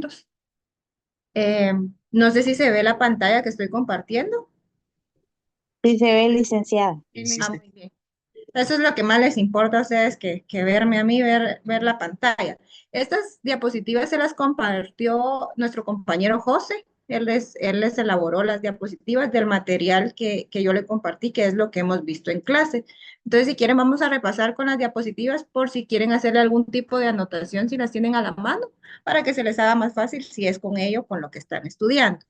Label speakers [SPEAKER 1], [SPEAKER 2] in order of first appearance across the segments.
[SPEAKER 1] documentos. Eh, no sé si se ve la pantalla que estoy compartiendo.
[SPEAKER 2] Sí se ve, licenciada.
[SPEAKER 1] Muy bien. Eso es lo que más les importa a ustedes que verme a mí, ver la pantalla. Estas diapositivas se las compartió nuestro compañero José. Él les elaboró las diapositivas del material que yo le compartí, que es lo que hemos visto en clase. Entonces, si quieren, vamos a repasar con las diapositivas por si quieren hacerle algún tipo de anotación, si las tienen a la mano, para que se les haga más fácil si es con ello, con lo que están estudiando.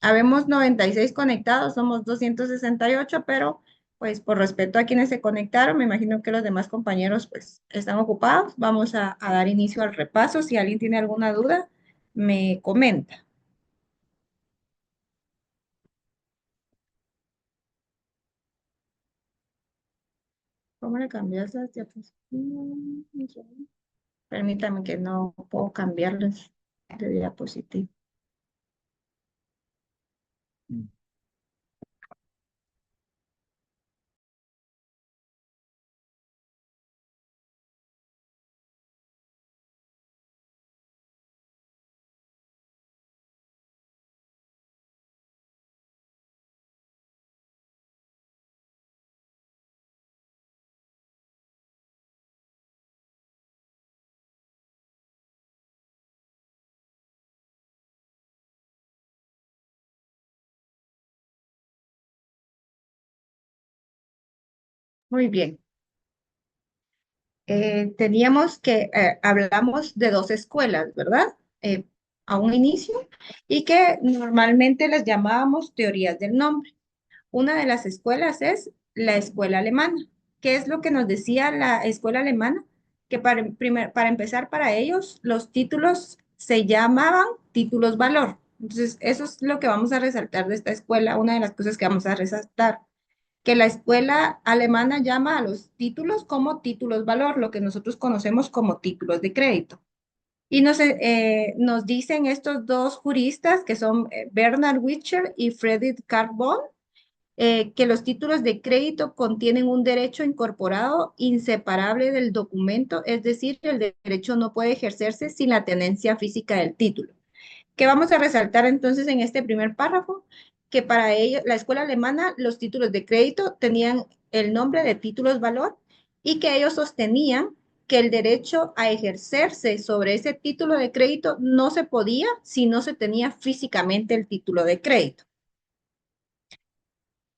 [SPEAKER 1] Habemos 96 conectados, somos 268, pero pues por respeto a quienes se conectaron, me imagino que los demás compañeros pues están ocupados. Vamos a dar inicio al repaso. Si alguien tiene alguna duda, me comenta. ¿Cómo le cambias las diapositivas? Permítame que no puedo cambiarlas de diapositiva. Muy bien. Teníamos que, hablamos de dos escuelas, ¿verdad? A un inicio, y que normalmente las llamábamos teorías del nombre. Una de las escuelas es la escuela alemana. ¿Qué es lo que nos decía la escuela alemana? Que para empezar, para ellos, los títulos se llamaban títulos valor. Entonces, eso es lo que vamos a resaltar de esta escuela, una de las cosas que vamos a resaltar, que la escuela alemana llama a los títulos como títulos valor, lo que nosotros conocemos como títulos de crédito. Y nos dicen estos dos juristas, que son Bernard Witcher y Friedrich Carbon, que los títulos de crédito contienen un derecho incorporado inseparable del documento, es decir, el derecho no puede ejercerse sin la tenencia física del título. ¿Qué vamos a resaltar entonces en este primer párrafo? Que para ellos, la escuela alemana, los títulos de crédito tenían el nombre de títulos valor y que ellos sostenían que el derecho a ejercerse sobre ese título de crédito no se podía si no se tenía físicamente el título de crédito.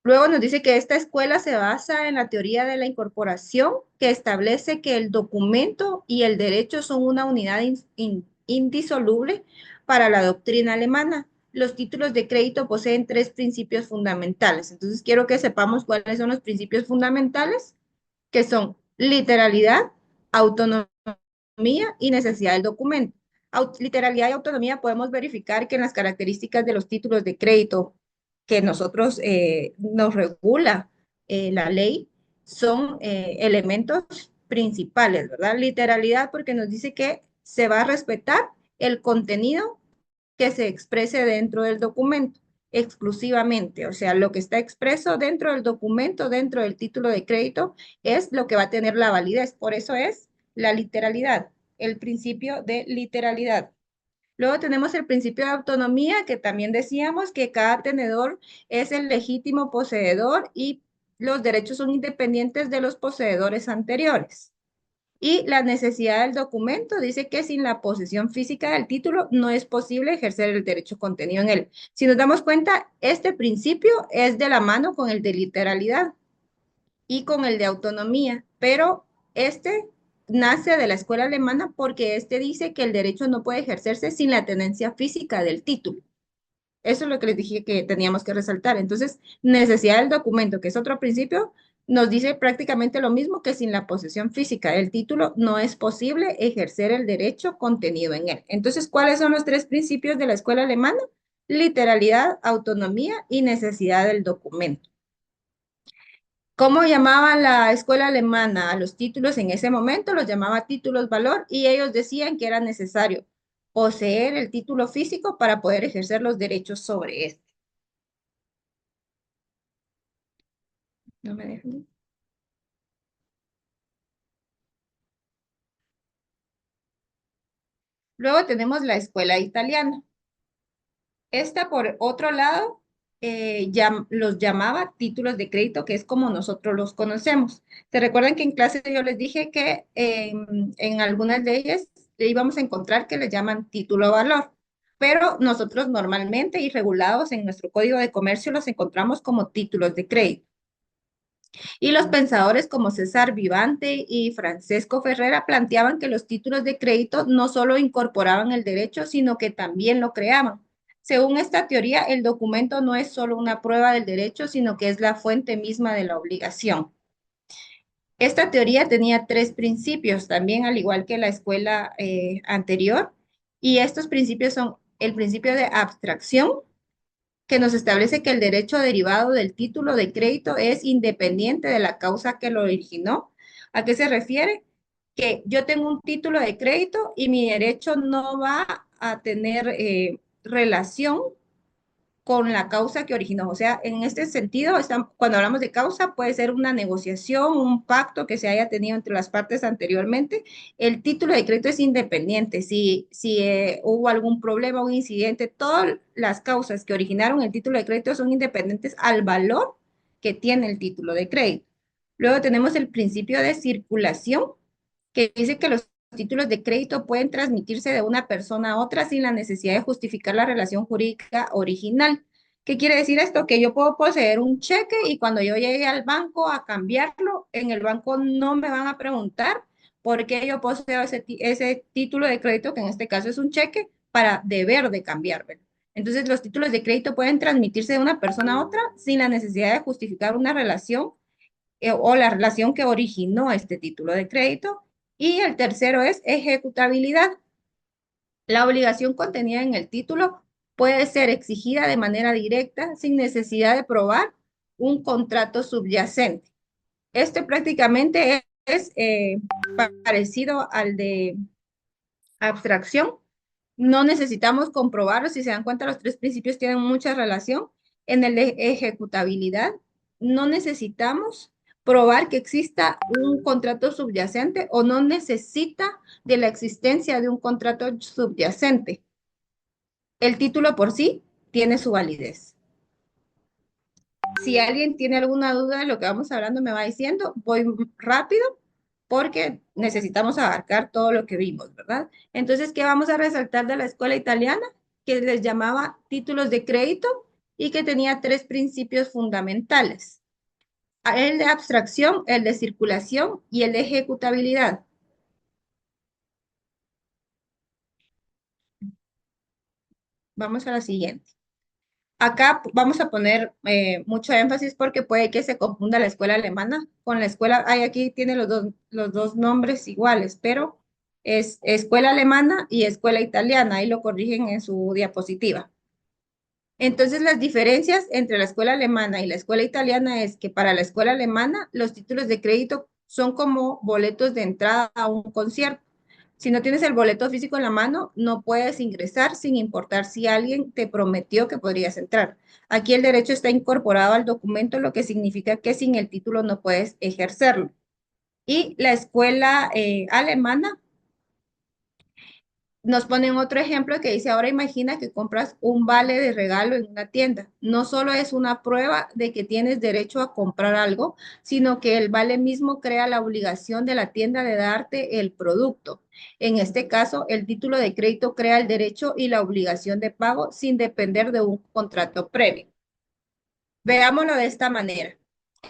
[SPEAKER 1] Luego nos dice que esta escuela se basa en la teoría de la incorporación, que establece que el documento y el derecho son una unidad indisoluble para la doctrina alemana. Los títulos de crédito poseen tres principios fundamentales. Entonces, quiero que sepamos cuáles son los principios fundamentales, que son literalidad, autonomía y necesidad del documento. Literalidad y autonomía podemos verificar que en las características de los títulos de crédito que nosotros nos regula la ley son elementos principales, ¿verdad? Literalidad porque nos dice que se va a respetar el contenido que se exprese dentro del documento exclusivamente, o sea, lo que está expreso dentro del documento, dentro del título de crédito, es lo que va a tener la validez. Por eso es la literalidad, el principio de literalidad. Luego tenemos el principio de autonomía, que también decíamos que cada tenedor es el legítimo poseedor y los derechos son independientes de los poseedores anteriores. Y la necesidad del documento dice que sin la posesión física del título no es posible ejercer el derecho contenido en él. Si nos damos cuenta, este principio es de la mano con el de literalidad y con el de autonomía, pero este nace de la escuela alemana porque este dice que el derecho no puede ejercerse sin la tenencia física del título. Eso es lo que les dije que teníamos que resaltar. Entonces, necesidad del documento, que es otro principio, nos dice prácticamente lo mismo, que sin la posesión física del título no es posible ejercer el derecho contenido en él. Entonces, ¿cuáles son los tres principios de la escuela alemana? Literalidad, autonomía y necesidad del documento. ¿Cómo llamaba la escuela alemana a los títulos en ese momento? Los llamaba títulos valor y ellos decían que era necesario poseer el título físico para poder ejercer los derechos sobre este. No me dejan. Luego tenemos la escuela italiana. Esta, por otro lado, los llamaba títulos de crédito, que es como nosotros los conocemos. ¿Se recuerdan que en clase yo les dije que en algunas leyes íbamos a encontrar que le llaman título valor? Pero nosotros normalmente y regulados en nuestro código de comercio los encontramos como títulos de crédito. Y los pensadores como César Vivante y Francesco Ferrera planteaban que los títulos de crédito no solo incorporaban el derecho, sino que también lo creaban. Según esta teoría, el documento no es solo una prueba del derecho, sino que es la fuente misma de la obligación. Esta teoría tenía tres principios, también al igual que la escuela anterior, y estos principios son el principio de abstracción, que nos establece que el derecho derivado del título de crédito es independiente de la causa que lo originó. ¿A qué se refiere? Que yo tengo un título de crédito y mi derecho no va a tener relación con la causa que originó. O sea, en este sentido, cuando hablamos de causa, puede ser una negociación, un pacto que se haya tenido entre las partes anteriormente. El título de crédito es independiente. Si hubo algún problema, un incidente, todas las causas que originaron el título de crédito son independientes al valor que tiene el título de crédito. Luego tenemos el principio de circulación, que dice que los títulos de crédito pueden transmitirse de una persona a otra sin la necesidad de justificar la relación jurídica original. ¿Qué quiere decir esto? Que yo puedo poseer un cheque y cuando yo llegue al banco a cambiarlo, en el banco no me van a preguntar por qué yo poseo ese título de crédito, que en este caso es un cheque, para deber de cambiarlo. Entonces, los títulos de crédito pueden transmitirse de una persona a otra sin la necesidad de justificar una relación o la relación que originó este título de crédito. Y el tercero es ejecutabilidad. La obligación contenida en el título puede ser exigida de manera directa sin necesidad de probar un contrato subyacente. Este prácticamente es parecido al de abstracción. No necesitamos comprobarlo. Si se dan cuenta, los tres principios tienen mucha relación. En el de ejecutabilidad, no necesitamos probar que exista un contrato subyacente o no necesita de la existencia de un contrato subyacente. El título por sí tiene su validez. Si alguien tiene alguna duda de lo que vamos hablando, me va diciendo, voy rápido porque necesitamos abarcar todo lo que vimos, ¿verdad? Entonces, ¿qué vamos a resaltar de la escuela italiana? Que les llamaba títulos de crédito y que tenía tres principios fundamentales. El de abstracción, el de circulación y el de ejecutabilidad. Vamos a la siguiente. Acá vamos a poner mucho énfasis porque puede que se confunda la escuela alemana con la escuela, aquí tiene los dos nombres iguales, pero es escuela alemana y escuela italiana, ahí lo corrigen en su diapositiva. Entonces, las diferencias entre la escuela alemana y la escuela italiana es que para la escuela alemana los títulos de crédito son como boletos de entrada a un concierto. Si no tienes el boleto físico en la mano, no puedes ingresar sin importar si alguien te prometió que podrías entrar. Aquí el derecho está incorporado al documento, lo que significa que sin el título no puedes ejercerlo. Y la escuela alemana nos ponen otro ejemplo que dice, ahora imagina que compras un vale de regalo en una tienda. No solo es una prueba de que tienes derecho a comprar algo, sino que el vale mismo crea la obligación de la tienda de darte el producto. En este caso, el título de crédito crea el derecho y la obligación de pago sin depender de un contrato previo. Veámoslo de esta manera.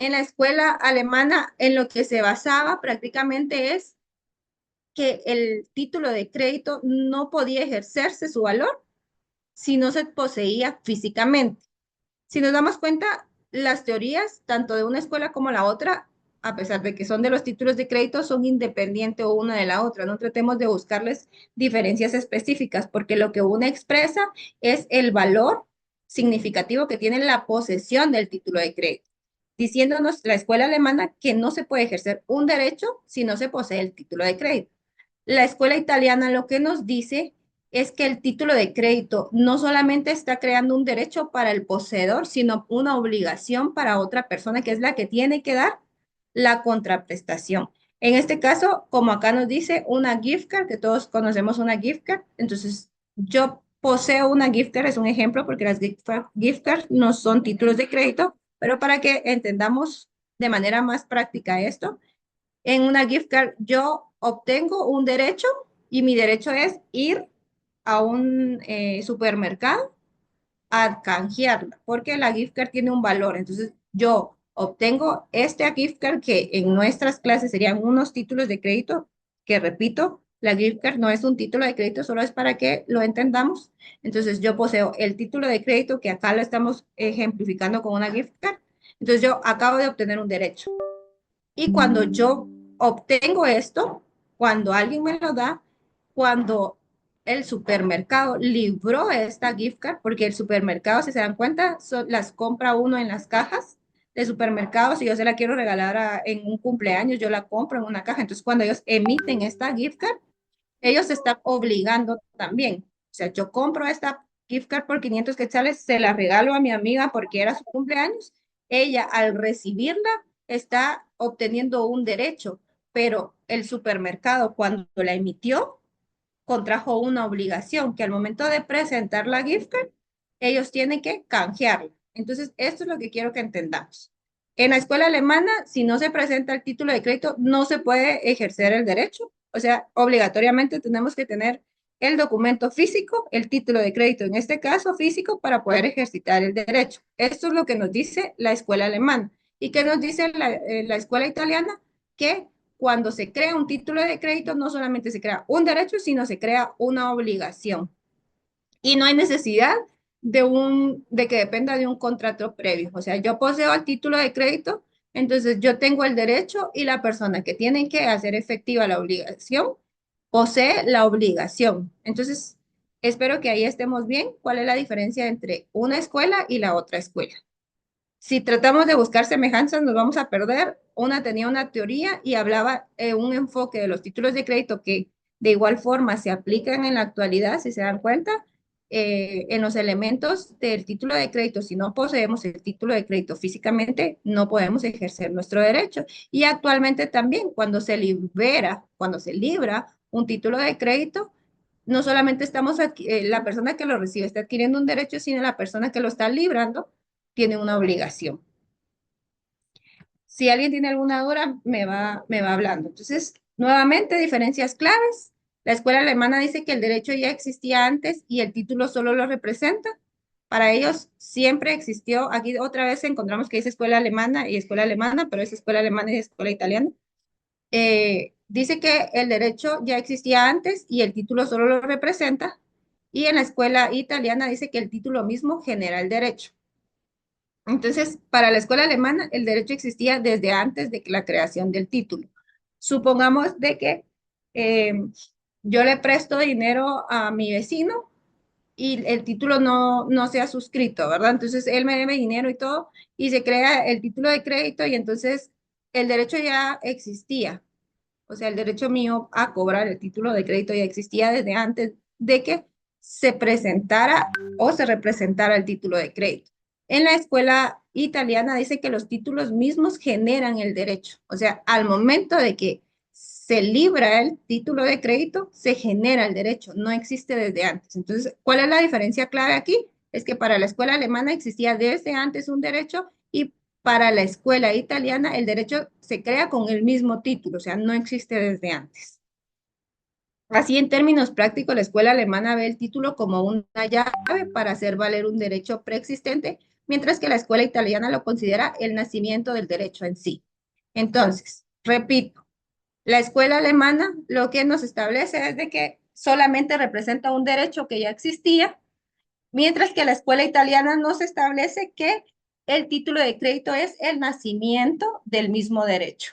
[SPEAKER 1] En la escuela alemana, en lo que se basaba prácticamente es que el título de crédito no podía ejercerse su valor si no se poseía físicamente. Si nos damos cuenta, las teorías, tanto de una escuela como la otra, a pesar de que son de los títulos de crédito, son independientes una de la otra. No tratemos de buscarles diferencias específicas, porque lo que una expresa es el valor significativo que tiene la posesión del título de crédito, diciéndonos la escuela alemana que no se puede ejercer un derecho si no se posee el título de crédito. La escuela italiana lo que nos dice es que el título de crédito no solamente está creando un derecho para el poseedor, sino una obligación para otra persona que es la que tiene que dar la contraprestación. En este caso, como acá nos dice una gift card, que todos conocemos una gift card, entonces yo poseo una gift card, es un ejemplo porque las gift cards no son títulos de crédito, pero para que entendamos de manera más práctica esto, en una gift card yo obtengo un derecho y mi derecho es ir a un supermercado a canjearla, porque la gift card tiene un valor. Entonces, yo obtengo este gift card que en nuestras clases serían unos títulos de crédito, que repito, la gift card no es un título de crédito, solo es para que lo entendamos. Entonces, yo poseo el título de crédito, que acá lo estamos ejemplificando con una gift card. Entonces, yo acabo de obtener un derecho. Y cuando yo obtengo esto, cuando alguien me lo da, cuando el supermercado libró esta gift card, porque el supermercado, si se dan cuenta, las compra uno en las cajas de supermercado. Si yo se la quiero regalar en un cumpleaños, yo la compro en una caja. Entonces, cuando ellos emiten esta gift card, ellos se están obligando también. O sea, yo compro esta gift card por 500 quetzales, se la regalo a mi amiga porque era su cumpleaños. Ella, al recibirla, está obteniendo un derecho, pero el supermercado, cuando la emitió, contrajo una obligación que al momento de presentar la gift card, ellos tienen que canjearla. Entonces, esto es lo que quiero que entendamos. En la escuela alemana, si no se presenta el título de crédito, no se puede ejercer el derecho. O sea, obligatoriamente tenemos que tener el documento físico, el título de crédito, en este caso físico, para poder ejercitar el derecho. Esto es lo que nos dice la escuela alemana. ¿Y qué nos dice la escuela italiana? Que cuando se crea un título de crédito, no solamente se crea un derecho, sino se crea una obligación. Y no hay necesidad de que dependa de un contrato previo. O sea, yo poseo el título de crédito, entonces yo tengo el derecho y la persona que tiene que hacer efectiva la obligación posee la obligación. Entonces, espero que ahí estemos bien. ¿Cuál es la diferencia entre una escuela y la otra escuela? Si tratamos de buscar semejanzas, nos vamos a perder. Una tenía una teoría y hablaba un enfoque de los títulos de crédito que de igual forma se aplican en la actualidad, si se dan cuenta, en los elementos del título de crédito. Si no poseemos el título de crédito físicamente, no podemos ejercer nuestro derecho. Y actualmente también, cuando se libra un título de crédito, no solamente la persona que lo recibe está adquiriendo un derecho, sino la persona que lo está librando tiene una obligación. Si alguien tiene alguna duda, me va hablando. Entonces, nuevamente, diferencias claves. La escuela alemana dice que el derecho ya existía antes y el título solo lo representa. Para ellos siempre existió, aquí otra vez encontramos que dice escuela alemana, pero es escuela alemana y escuela italiana. Dice que el derecho ya existía antes y el título solo lo representa. Y en la escuela italiana dice que el título mismo genera el derecho. Entonces, para la escuela alemana, el derecho existía desde antes de la creación del título. Supongamos de que eh, yo le presto dinero a mi vecino y el título no se ha suscrito, ¿verdad? Entonces, él me debe dinero y todo, y se crea el título de crédito y entonces el derecho ya existía. O sea, el derecho mío a cobrar el título de crédito ya existía desde antes de que se presentara o se representara el título de crédito. En la escuela italiana dice que los títulos mismos generan el derecho. O sea, al momento de que se libra el título de crédito, se genera el derecho, no existe desde antes. Entonces, ¿cuál es la diferencia clave aquí? Es que para la escuela alemana existía desde antes un derecho y para la escuela italiana el derecho se crea con el mismo título, o sea, no existe desde antes. Así, en términos prácticos, la escuela alemana ve el título como una llave para hacer valer un derecho preexistente, mientras que la escuela italiana lo considera el nacimiento del derecho en sí. Entonces, repito, la escuela alemana lo que nos establece es de que solamente representa un derecho que ya existía, mientras que la escuela italiana nos establece que el título de crédito es el nacimiento del mismo derecho.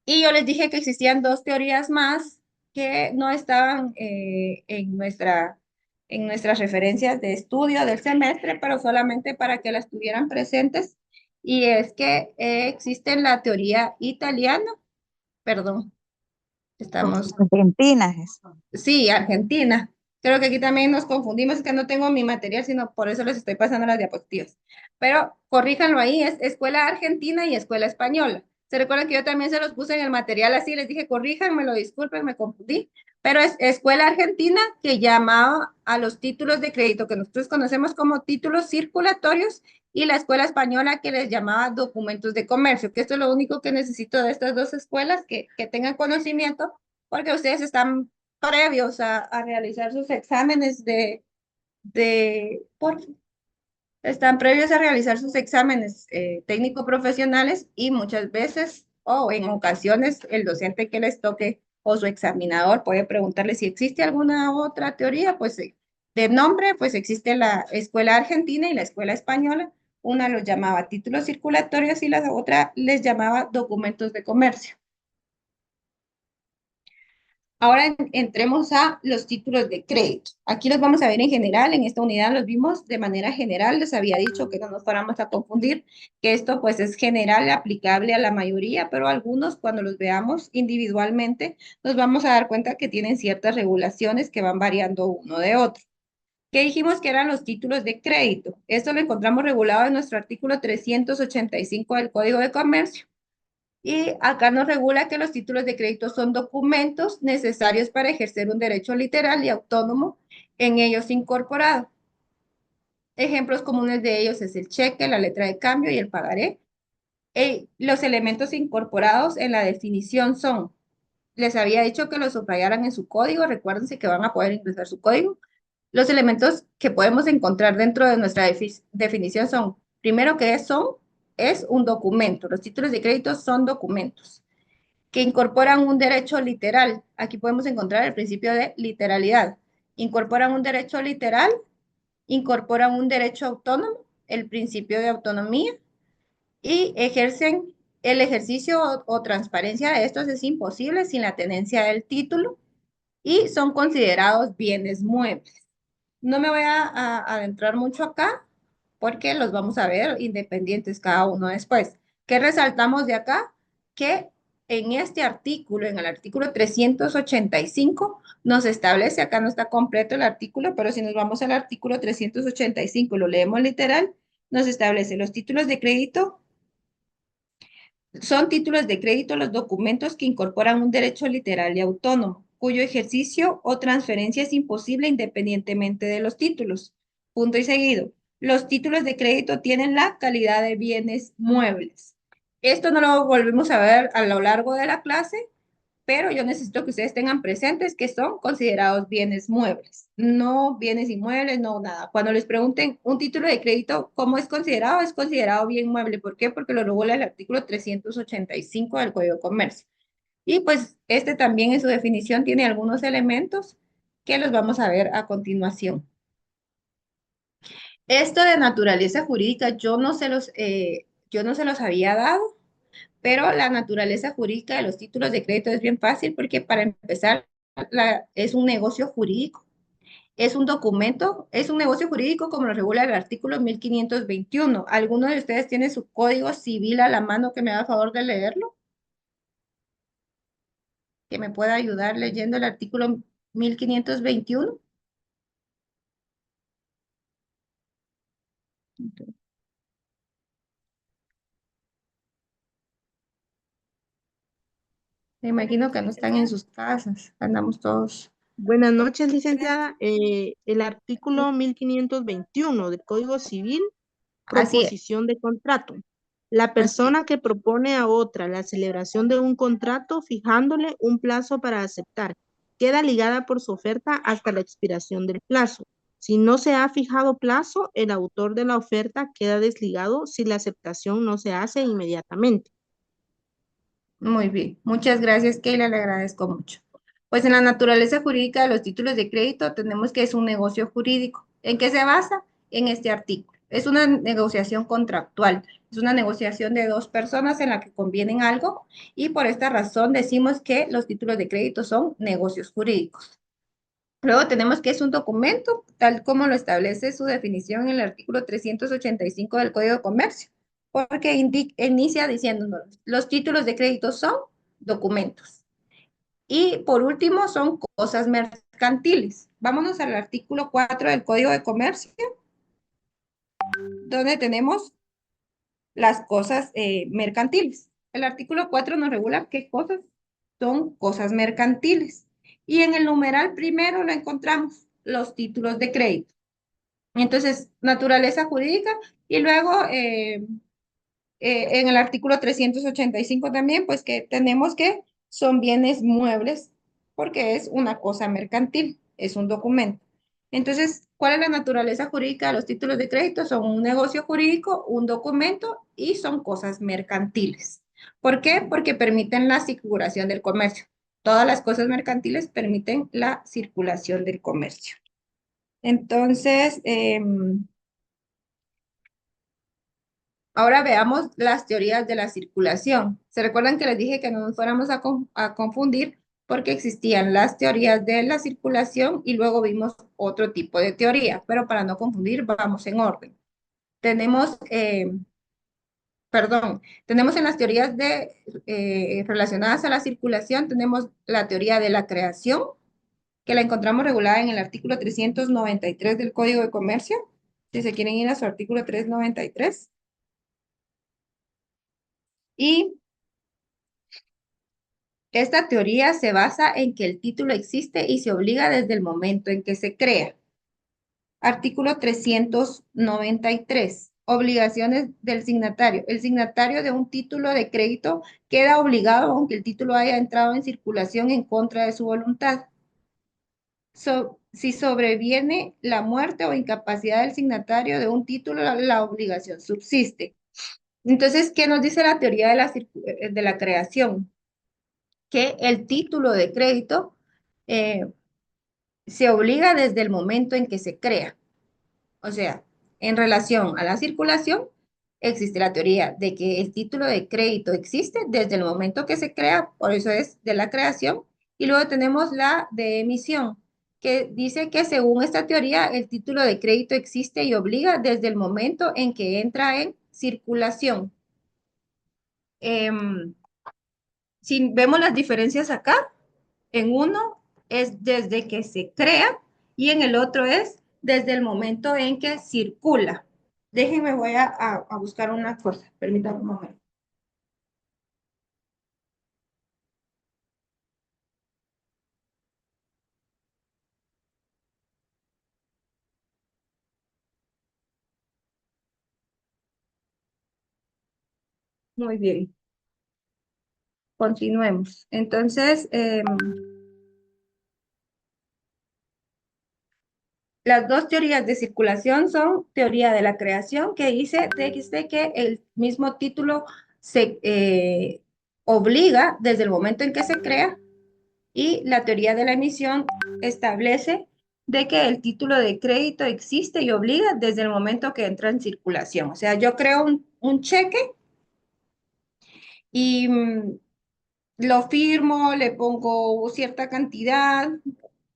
[SPEAKER 1] Y yo les dije que existían dos teorías más que no estaban en nuestras referencias de estudio del semestre, pero solamente para que las tuvieran presentes. Y es que existe la teoría italiana, perdón, estamos,
[SPEAKER 2] Argentina es.
[SPEAKER 1] sí, Argentina. Creo que aquí también nos confundimos, es que no tengo mi material, sino por eso les estoy pasando las diapositivas. Pero corríjanlo ahí, es escuela argentina y escuela española. Se recuerda que yo también se los puse en el material así, les dije, corríjanmelo, disculpen, me confundí. Pero es Escuela Argentina que llamaba a los títulos de crédito que nosotros conocemos como títulos circulatorios y la Escuela Española que les llamaba documentos de comercio, que esto es lo único que necesito de estas dos escuelas, que tengan conocimiento, porque ustedes están previos a realizar sus exámenes por están previos a realizar sus exámenes técnico-profesionales y muchas veces o en ocasiones el docente que les toque o su examinador puede preguntarle si existe alguna otra teoría, pues de nombre, pues existe la Escuela Argentina y la Escuela Española. Una los llamaba títulos circulatorios y la otra les llamaba documentos de comercio. Ahora entremos a los títulos de crédito. Aquí los vamos a ver en general, en esta unidad los vimos de manera general, les había dicho que no nos fuéramos a confundir, que esto pues es general, aplicable a la mayoría, pero algunos cuando los veamos individualmente nos vamos a dar cuenta que tienen ciertas regulaciones que van variando uno de otro. ¿Qué dijimos que eran los títulos de crédito? Esto lo encontramos regulado en nuestro artículo 385 del Código de Comercio. Y acá nos regula que los títulos de crédito son documentos necesarios para ejercer un derecho literal y autónomo en ellos incorporado. Ejemplos comunes de ellos es el cheque, la letra de cambio y el pagaré. Los elementos incorporados en la definición son, les había dicho que los subrayaran en su código, recuérdense que van a poder ingresar su código. Los elementos que podemos encontrar dentro de nuestra definición son, primero que es un documento. Los títulos de crédito son documentos que incorporan un derecho literal. Aquí podemos encontrar el principio de literalidad. Incorporan un derecho literal, incorporan un derecho autónomo, el principio de autonomía, y ejercen el ejercicio o transparencia de estos es imposible sin la tenencia del título y son considerados bienes muebles. No me voy a adentrar mucho acá porque los vamos a ver independientes cada uno después. ¿Qué resaltamos de acá? Que en este artículo, en el artículo 385, nos establece, acá no está completo el artículo, pero si nos vamos al artículo 385 y lo leemos literal, nos establece los títulos de crédito. Son títulos de crédito los documentos que incorporan un derecho literal y autónomo, cuyo ejercicio o transferencia es imposible independientemente de los títulos. Punto y seguido. Los títulos de crédito tienen la calidad de bienes muebles. Esto no lo volvemos a ver a lo largo de la clase, pero yo necesito que ustedes tengan presentes que son considerados bienes muebles, no bienes inmuebles, no nada. Cuando les pregunten un título de crédito, ¿cómo es considerado bien mueble. ¿Por qué? Porque lo regula el artículo 385 del Código de Comercio. Y pues este también en su definición tiene algunos elementos que los vamos a ver a continuación. Esto de naturaleza jurídica yo no se los había dado, pero la naturaleza jurídica de los títulos de crédito es bien fácil porque para empezar es un negocio jurídico, es un documento, es un negocio jurídico como lo regula el artículo 1521. ¿Alguno de ustedes tiene su código civil a la mano que me haga favor de leerlo? Que me pueda ayudar leyendo el artículo 1521. Me imagino que no están en sus casas, andamos todos.
[SPEAKER 3] Buenas noches, licenciada. El artículo 1521 del Código Civil,
[SPEAKER 1] Así es,
[SPEAKER 3] proposición de contrato. La
[SPEAKER 1] así es.
[SPEAKER 3] persona que propone a otra la celebración de un contrato fijándole un plazo para aceptar queda ligada por su oferta hasta la expiración del plazo. Si no se ha fijado plazo, el autor de la oferta queda desligado si la aceptación no se hace inmediatamente.
[SPEAKER 1] Muy bien, muchas gracias, Keila, le agradezco mucho. Pues en la naturaleza jurídica de los títulos de crédito tenemos que es un negocio jurídico. ¿En qué se basa? En este artículo. Es una negociación contractual, es una negociación de dos personas en la que convienen algo y por esta razón decimos que los títulos de crédito son negocios jurídicos. Luego tenemos que es un documento, tal como lo establece su definición en el artículo 385 del Código de Comercio, porque inicia diciéndonos, los títulos de crédito son documentos. Y por último, son cosas mercantiles. Vámonos al artículo 4 del Código de Comercio, donde tenemos las cosas mercantiles. el artículo 4 nos regula qué cosas son cosas mercantiles. Y en el numeral primero lo encontramos, los títulos de crédito. Entonces, naturaleza jurídica y luego en el artículo 385 también, pues que tenemos que son bienes muebles porque es una cosa mercantil, es un documento. Entonces, ¿cuál es la naturaleza jurídica de los títulos de crédito? Son un negocio jurídico, un documento y son cosas mercantiles. ¿Por qué? Porque permiten la circulación del comercio. Todas las cosas mercantiles permiten la circulación del comercio. Entonces, ahora veamos las teorías de la circulación. ¿Se recuerdan que les dije que no nos fuéramos a confundir porque existían las teorías de la circulación y luego vimos otro tipo de teoría? Pero para no confundir, vamos en orden. Tenemos, tenemos en las teorías relacionadas a la circulación, tenemos la teoría de la creación, que la encontramos regulada en el artículo 393 del Código de Comercio. Si se quieren ir a su artículo 393. Y esta teoría se basa en que el título existe y se obliga desde el momento en que se crea. Artículo 393. Obligaciones del signatario. El signatario de un título de crédito queda obligado aunque el título haya entrado en circulación en contra de su voluntad. Si sobreviene la muerte o incapacidad del signatario de un título, la obligación subsiste. Entonces, ¿qué nos dice la teoría de la creación? Que el título de crédito se obliga desde el momento en que se crea. O sea, en relación a la circulación, existe la teoría de que el título de crédito existe desde el momento que se crea, por eso es de la creación. Y luego tenemos la de emisión, que dice que según esta teoría, el título de crédito existe y obliga desde el momento en que entra en circulación. Si vemos las diferencias acá, en uno es desde que se crea y en el otro es desde el momento en que circula. Déjenme, voy a buscar una cosa. Permítanme un momento. Muy bien. Continuemos. Entonces, las dos teorías de circulación son teoría de la creación, que dice que el mismo título se obliga desde el momento en que se crea, y la teoría de la emisión establece de que el título de crédito existe y obliga desde el momento que entra en circulación. O sea, yo creo un cheque y lo firmo, le pongo cierta cantidad,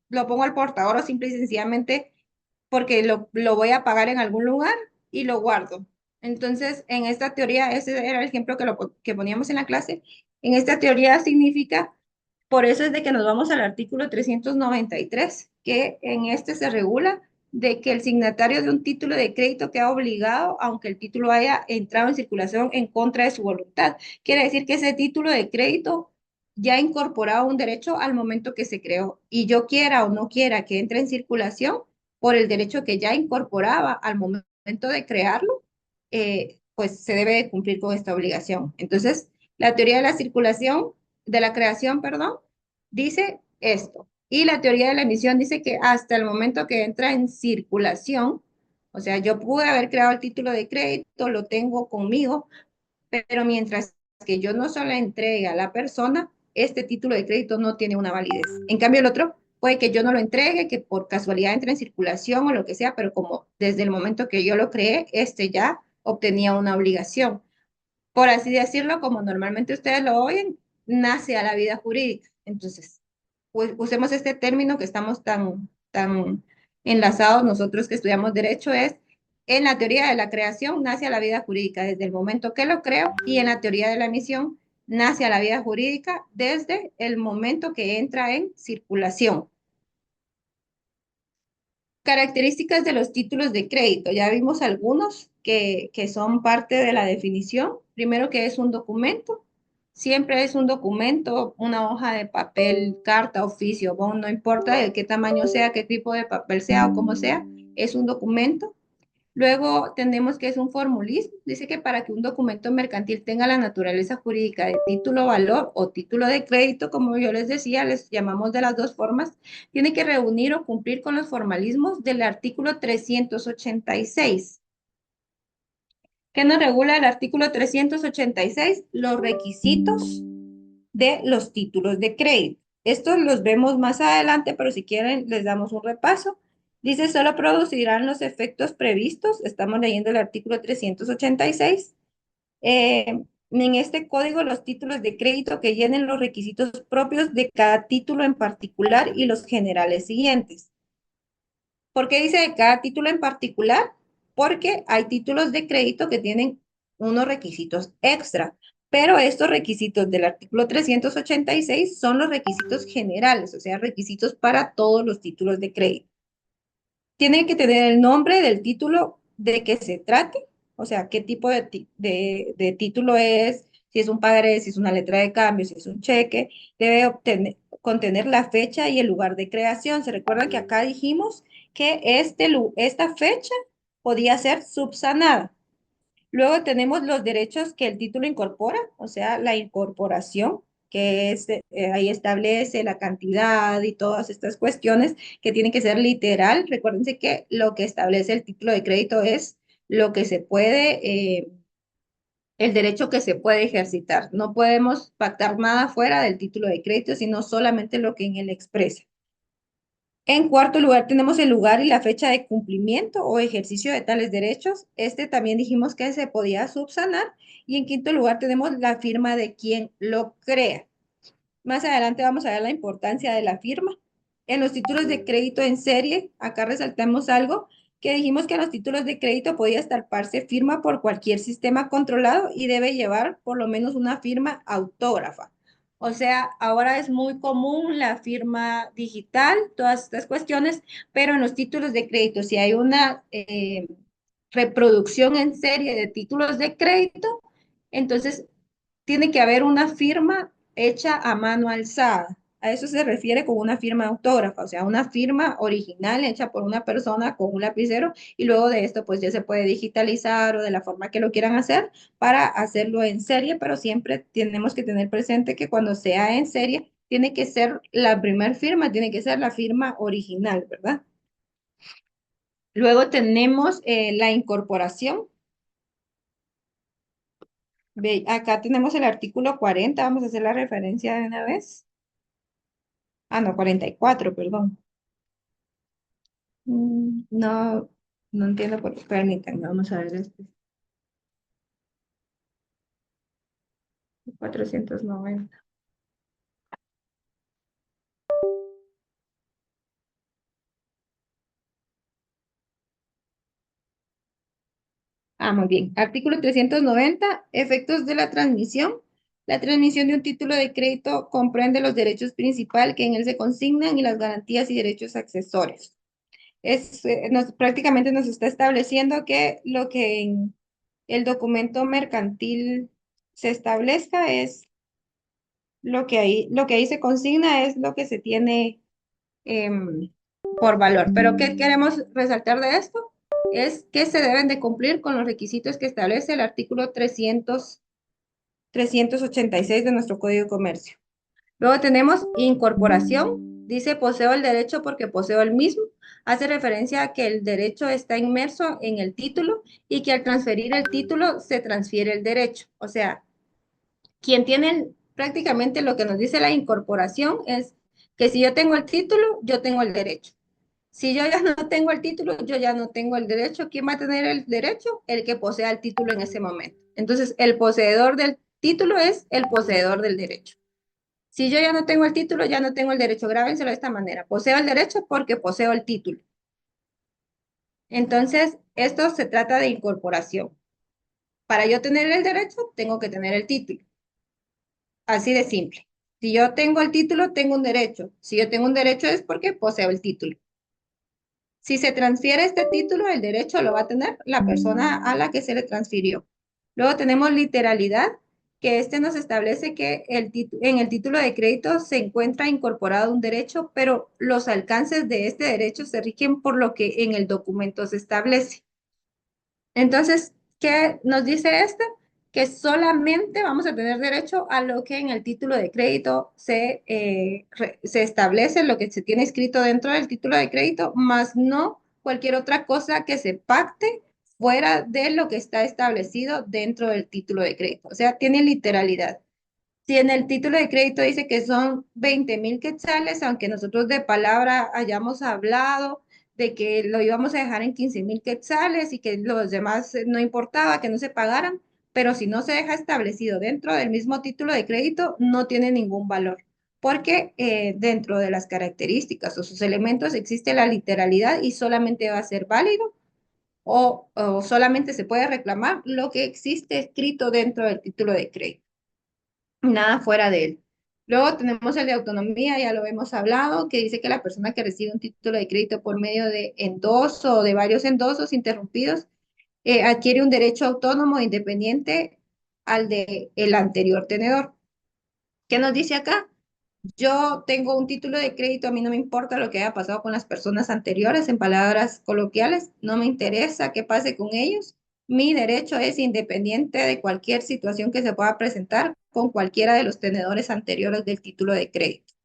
[SPEAKER 1] lo pongo al portador o simple y sencillamente porque lo voy a pagar en algún lugar y lo guardo. Entonces, en esta teoría, ese era el ejemplo que poníamos en la clase. En esta teoría significa, por eso es de que nos vamos al artículo 393, que en este se regula de que el signatario de un título de crédito queda obligado, aunque el título haya entrado en circulación en contra de su voluntad. Quiere decir que ese título de crédito ya incorporaba un derecho al momento que se creó y yo quiera o no quiera que entre en circulación por el derecho que ya incorporaba al momento de crearlo, pues se debe de cumplir con esta obligación. Entonces, la teoría de la circulación, de la creación, perdón, dice esto. Y la teoría de la emisión dice que hasta el momento que entra en circulación, o sea, yo pude haber creado el título de crédito, lo tengo conmigo, pero mientras que yo no se lo entregue a la persona, este título de crédito no tiene una validez. En cambio, el otro puede que yo no lo entregue, que por casualidad entre en circulación o lo que sea, pero como desde el momento que yo lo creé, este ya obtenía una obligación. Por así decirlo, como normalmente ustedes lo oyen, nace a la vida jurídica. Entonces, pues, usemos este término que estamos tan enlazados nosotros que estudiamos derecho, es en la teoría de la creación nace a la vida jurídica desde el momento que lo creo y en la teoría de la emisión nace a la vida jurídica desde el momento que entra en circulación. Características de los títulos de crédito. Ya vimos algunos que son parte de la definición. Primero que es un documento. Siempre es un documento, una hoja de papel, carta, oficio, bond, no importa de qué tamaño sea, qué tipo de papel sea o cómo sea, es un documento. Luego tenemos que es un formulismo. Dice que para que un documento mercantil tenga la naturaleza jurídica de título valor o título de crédito, como yo les decía, les llamamos de las dos formas, tiene que reunir o cumplir con los formalismos del artículo 386. ¿Qué nos regula el artículo 386? Los requisitos de los títulos de crédito. Estos los vemos más adelante, pero si quieren les damos un repaso. Dice, solo producirán los efectos previstos. Estamos leyendo el artículo 386. En este código, los títulos de crédito que llenen los requisitos propios de cada título en particular y los generales siguientes. ¿Por qué dice de cada título en particular? Porque hay títulos de crédito que tienen unos requisitos extra, pero estos requisitos del artículo 386 son los requisitos generales, o sea, requisitos para todos los títulos de crédito. Tiene que tener el nombre del título de que se trate, o sea, qué tipo de título es, si es un pagaré, si es una letra de cambio, si es un cheque, debe contener la fecha y el lugar de creación. Se recuerda que acá dijimos que esta fecha podía ser subsanada. Luego tenemos los derechos que el título incorpora, o sea, la incorporación, que es, ahí establece la cantidad y todas estas cuestiones que tienen que ser literal. Recuérdense que lo que establece el título de crédito es lo que se puede, el derecho que se puede ejercitar. No podemos pactar nada fuera del título de crédito, sino solamente lo que en él expresa. En cuarto lugar, tenemos el lugar y la fecha de cumplimiento o ejercicio de tales derechos. Este también dijimos que se podía subsanar. Y en quinto lugar, tenemos la firma de quien lo crea. Más adelante vamos a ver la importancia de la firma. En los títulos de crédito en serie, acá resaltamos algo que dijimos que en los títulos de crédito podía estamparse firma por cualquier sistema controlado y debe llevar por lo menos una firma autógrafa. O sea, ahora es muy común la firma digital, todas estas cuestiones, pero en los títulos de crédito, si hay una reproducción en serie de títulos de crédito, entonces tiene que haber una firma hecha a mano alzada. A eso se refiere con una firma autógrafa, o sea, una firma original hecha por una persona con un lapicero y luego de esto pues ya se puede digitalizar o de la forma que lo quieran hacer para hacerlo en serie, pero siempre tenemos que tener presente que cuando sea en serie tiene que ser la primera firma, tiene que ser la firma original, ¿verdad? Luego tenemos la incorporación. Acá tenemos el artículo 40, vamos a hacer la referencia de una vez. Ah, no, 44, perdón. No, no entiendo por qué. Permítanme, vamos a ver este. 490. Ah, muy bien. Artículo 390, efectos de la transmisión. La transmisión de un título de crédito comprende los derechos principales que en él se consignan y las garantías y derechos accesorios. Prácticamente nos está estableciendo que lo que en el documento mercantil se establezca es lo que ahí se consigna es lo que se tiene por valor. Pero ¿qué queremos resaltar de esto? Es que se deben de cumplir con los requisitos que establece el artículo 386 de nuestro Código de Comercio. Luego tenemos incorporación. Dice poseo el derecho porque poseo el mismo. Hace referencia a que el derecho está inmerso en el título y que al transferir el título se transfiere el derecho. O sea, quien tiene prácticamente lo que nos dice la incorporación es que si yo tengo el título, yo tengo el derecho. Si yo ya no tengo el título, yo ya no tengo el derecho. ¿Quién va a tener el derecho? El que posea el título en ese momento. Entonces, el poseedor del título es el poseedor del derecho. Si yo ya no tengo el título, ya no tengo el derecho. Grábenselo de esta manera. Poseo el derecho porque poseo el título. Entonces, esto se trata de incorporación. Para yo tener el derecho, tengo que tener el título. Así de simple. Si yo tengo el título, tengo un derecho. Si yo tengo un derecho es porque poseo el título. Si se transfiere este título, el derecho lo va a tener la persona a la que se le transfirió. Luego tenemos literalidad, que este nos establece que en el título de crédito se encuentra incorporado un derecho, pero los alcances de este derecho se rigen por lo que en el documento se establece. Entonces, ¿qué nos dice esto? Que solamente vamos a tener derecho a lo que en el título de crédito se establece, lo que se tiene escrito dentro del título de crédito, más no cualquier otra cosa que se pacte fuera de lo que está establecido dentro del título de crédito. O sea, tiene literalidad. Si en el título de crédito dice que son 20,000 quetzales, aunque nosotros de palabra hayamos hablado de que lo íbamos a dejar en 15,000 quetzales y que los demás no importaba que no se pagaran, pero si no se deja establecido dentro del mismo título de crédito, no tiene ningún valor, porque dentro de las características o sus elementos existe la literalidad y solamente va a ser válido o solamente se puede reclamar lo que existe escrito dentro del título de crédito, nada fuera de él. Luego tenemos el de autonomía, ya lo hemos hablado, que dice que la persona que recibe un título de crédito por medio de endoso o de varios endosos interrumpidos adquiere un derecho autónomo e independiente al de el anterior tenedor. ¿Qué nos dice acá? Yo tengo un título de crédito, a mí no me importa lo que haya pasado con las personas anteriores, en palabras coloquiales, no me interesa qué pase con ellos. Mi derecho es independiente de cualquier situación que se pueda presentar con cualquiera de los tenedores anteriores del título de crédito.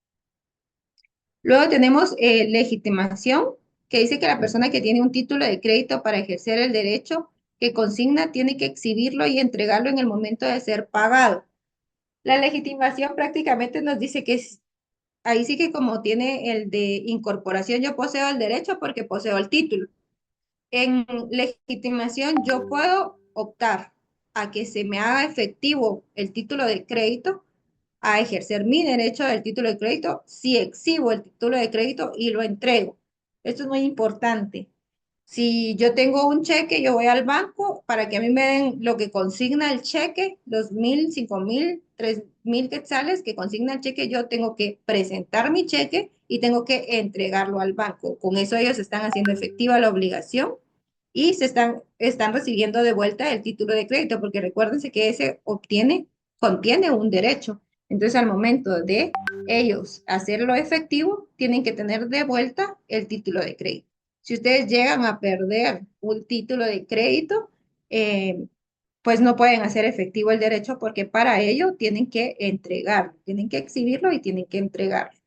[SPEAKER 1] Luego tenemos legitimación, que dice que la persona que tiene un título de crédito para ejercer el derecho que consigna tiene que exhibirlo y entregarlo en el momento de ser pagado. La legitimación prácticamente nos dice que ahí sí que como tiene el de incorporación, yo poseo el derecho porque poseo el título. En legitimación yo puedo optar a que se me haga efectivo el título de crédito, a ejercer mi derecho del título de crédito si exhibo el título de crédito y lo entrego. Esto es muy importante. Si yo tengo un cheque, yo voy al banco para que a mí me den lo que consigna el cheque, los 1,000, 5,000, 3,000 quetzales que consigna el cheque, yo tengo que presentar mi cheque y tengo que entregarlo al banco. Con eso ellos están haciendo efectiva la obligación y están recibiendo de vuelta el título de crédito, porque recuérdense que ese contiene un derecho. Entonces, al momento de ellos hacerlo efectivo, tienen que tener de vuelta el título de crédito. Si ustedes llegan a perder un título de crédito, eh, pues no pueden hacer efectivo el derecho porque para ello tienen que entregarlo, tienen que exhibirlo y tienen que entregarlo.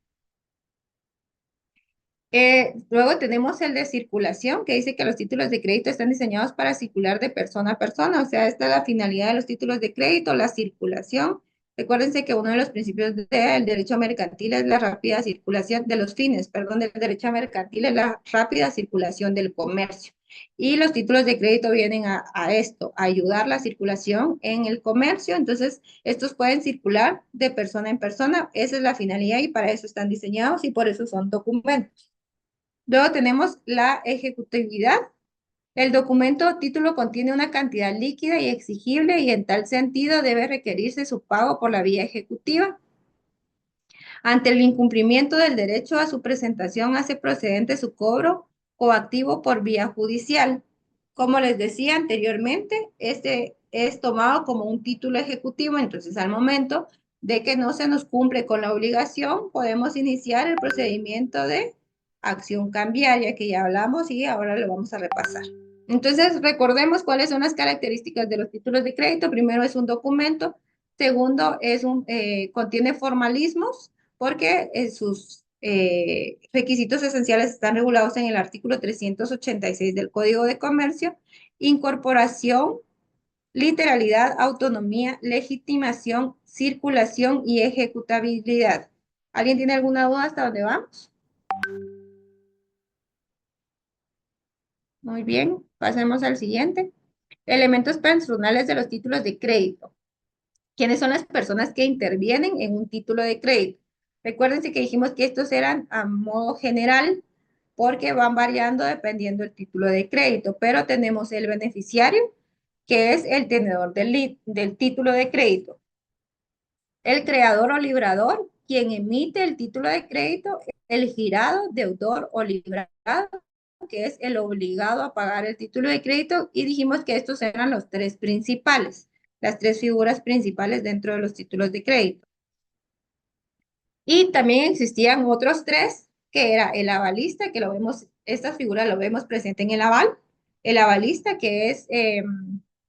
[SPEAKER 1] Luego tenemos el de circulación, que dice que los títulos de crédito están diseñados para circular de persona a persona. O sea, esta es la finalidad de los títulos de crédito, la circulación. Recuérdense que uno de los principios del derecho mercantil es la rápida circulación de los fines, perdón, del derecho mercantil es la rápida circulación del comercio. Y los títulos de crédito vienen a esto, a ayudar la circulación en el comercio. Entonces, estos pueden circular de persona en persona. Esa es la finalidad y para eso están diseñados y por eso son documentos. Luego tenemos la ejecutividad. El documento o título contiene una cantidad líquida y exigible y en tal sentido debe requerirse su pago por la vía ejecutiva. Ante el incumplimiento del derecho a su presentación, hace procedente su cobro coactivo por vía judicial. Como les decía anteriormente, este es tomado como un título ejecutivo, entonces al momento de que no se nos cumple con la obligación, podemos iniciar el procedimiento de acción cambiaria que ya hablamos y ahora lo vamos a repasar. Entonces, recordemos cuáles son las características de los títulos de crédito. Primero es un documento. Segundo, contiene formalismos porque sus requisitos esenciales están regulados en el artículo 386 del Código de Comercio. Incorporación, literalidad, autonomía, legitimación, circulación y ejecutabilidad. ¿Alguien tiene alguna duda hasta dónde vamos? Muy bien, pasemos al siguiente. Elementos personales de los títulos de crédito. ¿Quiénes son las personas que intervienen en un título de crédito? Recuérdense que dijimos que estos eran a modo general porque van variando dependiendo del título de crédito, pero tenemos el beneficiario, que es el tenedor del título de crédito. El creador o librador, quien emite el título de crédito, el girado, deudor o librado, que es el obligado a pagar el título de crédito, y dijimos que estos eran los tres principales. las tres figuras principales dentro de los títulos de crédito. Y también existían otros tres, que era el avalista, que lo vemos, esta figura lo vemos presente en el avalista, que es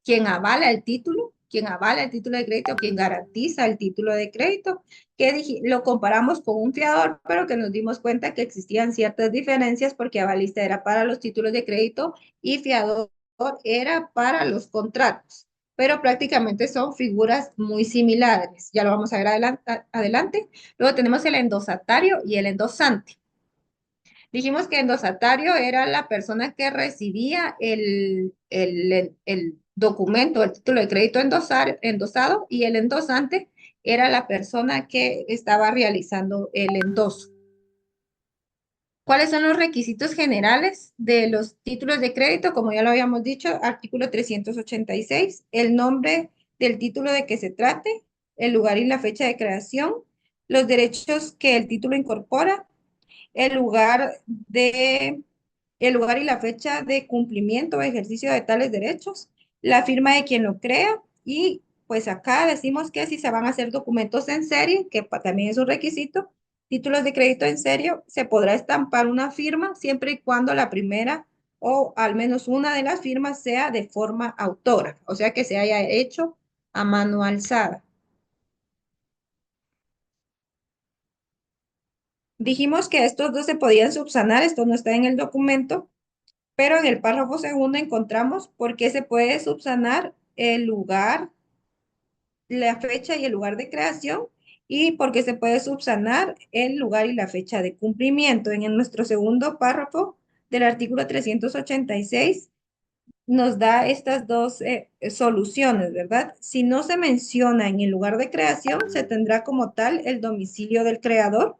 [SPEAKER 1] quien avala el título, quien avala el título de crédito, quien garantiza el título de crédito, que lo comparamos con un fiador, pero que nos dimos cuenta que existían ciertas diferencias porque avalista era para los títulos de crédito y fiador era para los contratos, pero prácticamente son figuras muy similares. Ya lo vamos a ver adelante. Luego tenemos el endosatario y el endosante. Dijimos que endosatario era la persona que recibía el documento, el título de crédito endosado, y el endosante era la persona que estaba realizando el endoso. ¿Cuáles son los requisitos generales de los títulos de crédito? Como ya lo habíamos dicho, artículo 386, el nombre del título de que se trate, el lugar y la fecha de creación, los derechos que el título incorpora, el lugar el lugar y la fecha de cumplimiento o ejercicio de tales derechos, la firma de quien lo crea y pues acá decimos que si se van a hacer documentos en serie, que también es un requisito, títulos de crédito en serio, se podrá estampar una firma siempre y cuando la primera o al menos una de las firmas sea de forma autógrafa, o sea que se haya hecho a mano alzada. Dijimos que estos dos se podían subsanar, esto no está en el documento, pero en el párrafo segundo encontramos por qué se puede subsanar el lugar, la fecha y el lugar de creación y por qué se puede subsanar el lugar y la fecha de cumplimiento. En nuestro segundo párrafo del artículo 386 nos da estas dos soluciones, ¿verdad? Si no se menciona en el lugar de creación, se tendrá como tal el domicilio del creador.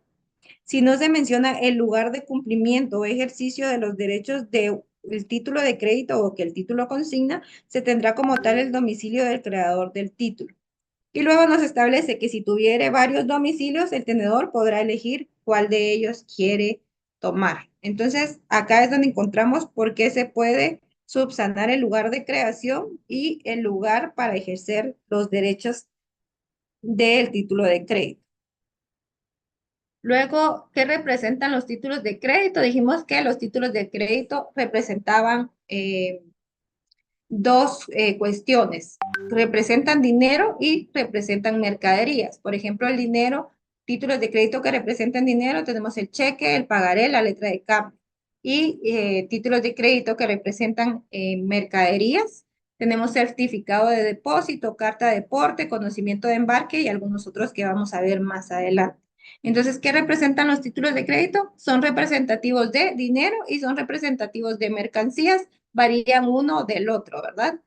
[SPEAKER 1] Si no se menciona el lugar de cumplimiento o ejercicio de los derechos del título de crédito o que el título consigna, se tendrá como tal el domicilio del creador del título. Y luego nos establece que si tuviere varios domicilios, el tenedor podrá elegir cuál de ellos quiere tomar. Entonces, acá es donde encontramos por qué se puede subsanar el lugar de creación y el lugar para ejercer los derechos del título de crédito. Luego, ¿qué representan los títulos de crédito? Dijimos que los títulos de crédito representaban dos cuestiones. Representan dinero y representan mercaderías. Por ejemplo, el dinero, títulos de crédito que representan dinero, tenemos el cheque, el pagaré, la letra de cambio. Y títulos de crédito que representan mercaderías, tenemos certificado de depósito, carta de porte, conocimiento de embarque y algunos otros que vamos a ver más adelante. Entonces, ¿qué representan los títulos de crédito? Son representativos de dinero y son representativos de mercancías, varían uno del otro, ¿verdad?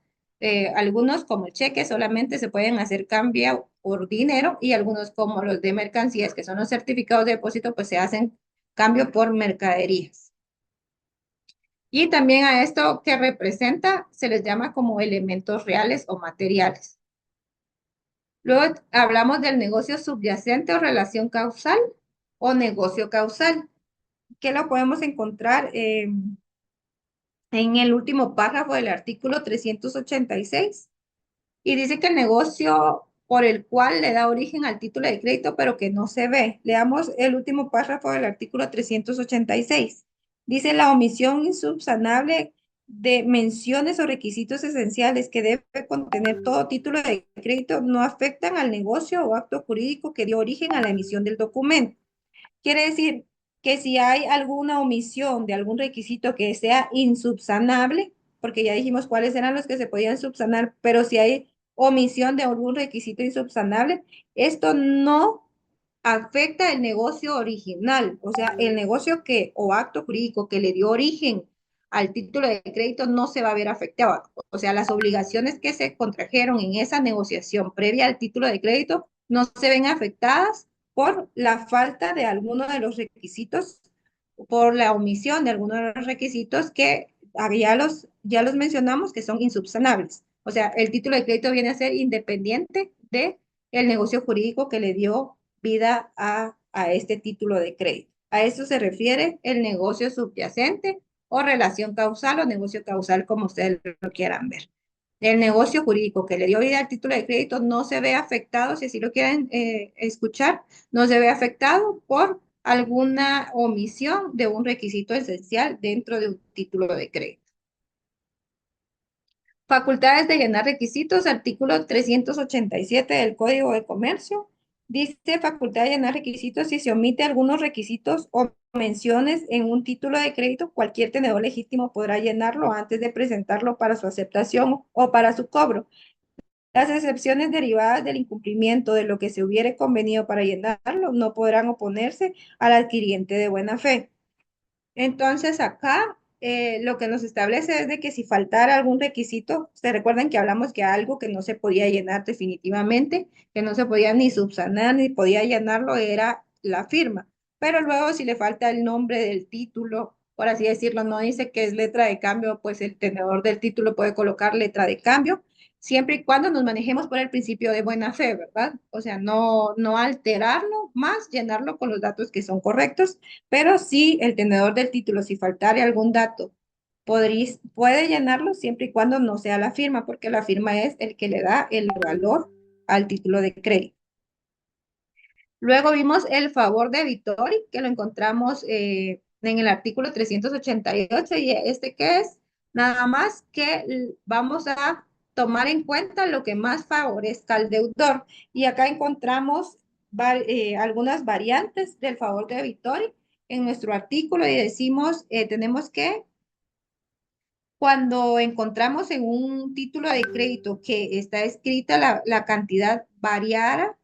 [SPEAKER 1] Algunos como el cheque solamente se pueden hacer cambio por dinero y algunos como los de mercancías, que son los certificados de depósito, pues se hacen cambio por mercaderías. Y también a esto que representa se les llama como elementos reales o materiales. Luego hablamos del negocio subyacente o relación causal o negocio causal, que lo podemos encontrar en el último párrafo del artículo 386 y dice que el negocio por el cual le da origen al título de crédito, pero que no se ve. Leamos el último párrafo del artículo 386. Dice la omisión insubsanable de menciones o requisitos esenciales que debe contener todo título de crédito no afectan al negocio o acto jurídico que dio origen a la emisión del documento. Quiere decir que si hay alguna omisión de algún requisito que sea insubsanable, porque ya dijimos cuáles eran los que se podían subsanar, pero si hay omisión de algún requisito insubsanable, esto no afecta el negocio original, o sea, el negocio que o acto jurídico que le dio origen al título de crédito no se va a ver afectado. O sea, las obligaciones que se contrajeron en esa negociación previa al título de crédito no se ven afectadas por la falta de alguno de los requisitos, por la omisión de alguno de los requisitos que ya los mencionamos que son insubsanables. O sea, el título de crédito viene a ser independiente de el negocio jurídico que le dio vida a este título de crédito. A eso se refiere el negocio subyacente o relación causal o negocio causal, como ustedes lo quieran ver. el negocio jurídico que le dio vida al título de crédito no se ve afectado, si así lo quieren escuchar, no se ve afectado por alguna omisión de un requisito esencial dentro de un título de crédito. Facultades de llenar requisitos, artículo 387 del Código de Comercio. Dice facultad de llenar requisitos si se omite algunos requisitos o menciones en un título de crédito, cualquier tenedor legítimo podrá llenarlo antes de presentarlo para su aceptación o para su cobro. Las excepciones derivadas del incumplimiento de lo que se hubiere convenido para llenarlo no podrán oponerse al adquiriente de buena fe. Entonces acá lo que nos establece es de que si faltara algún requisito, ustedes recuerdan que hablamos que algo que no se podía llenar definitivamente, que no se podía ni subsanar ni podía llenarlo era la firma. Pero luego si le falta el nombre del título, por así decirlo, no dice que es letra de cambio, pues el tenedor del título puede colocar letra de cambio siempre y cuando nos manejemos por el principio de buena fe, ¿verdad? O sea, no alterarlo más, llenarlo con los datos que son correctos, pero sí el tenedor del título, si faltare algún dato, puede llenarlo siempre y cuando no sea la firma, porque la firma es el que le da el valor al título de crédito. Luego vimos el favor de Vittori, que lo encontramos en el artículo 388, y este que es nada más que vamos a tomar en cuenta lo que más favorezca al deudor. Y acá encontramos algunas variantes del favor de Vittori en nuestro artículo y decimos, tenemos que, cuando encontramos en un título de crédito que está escrita la cantidad variada,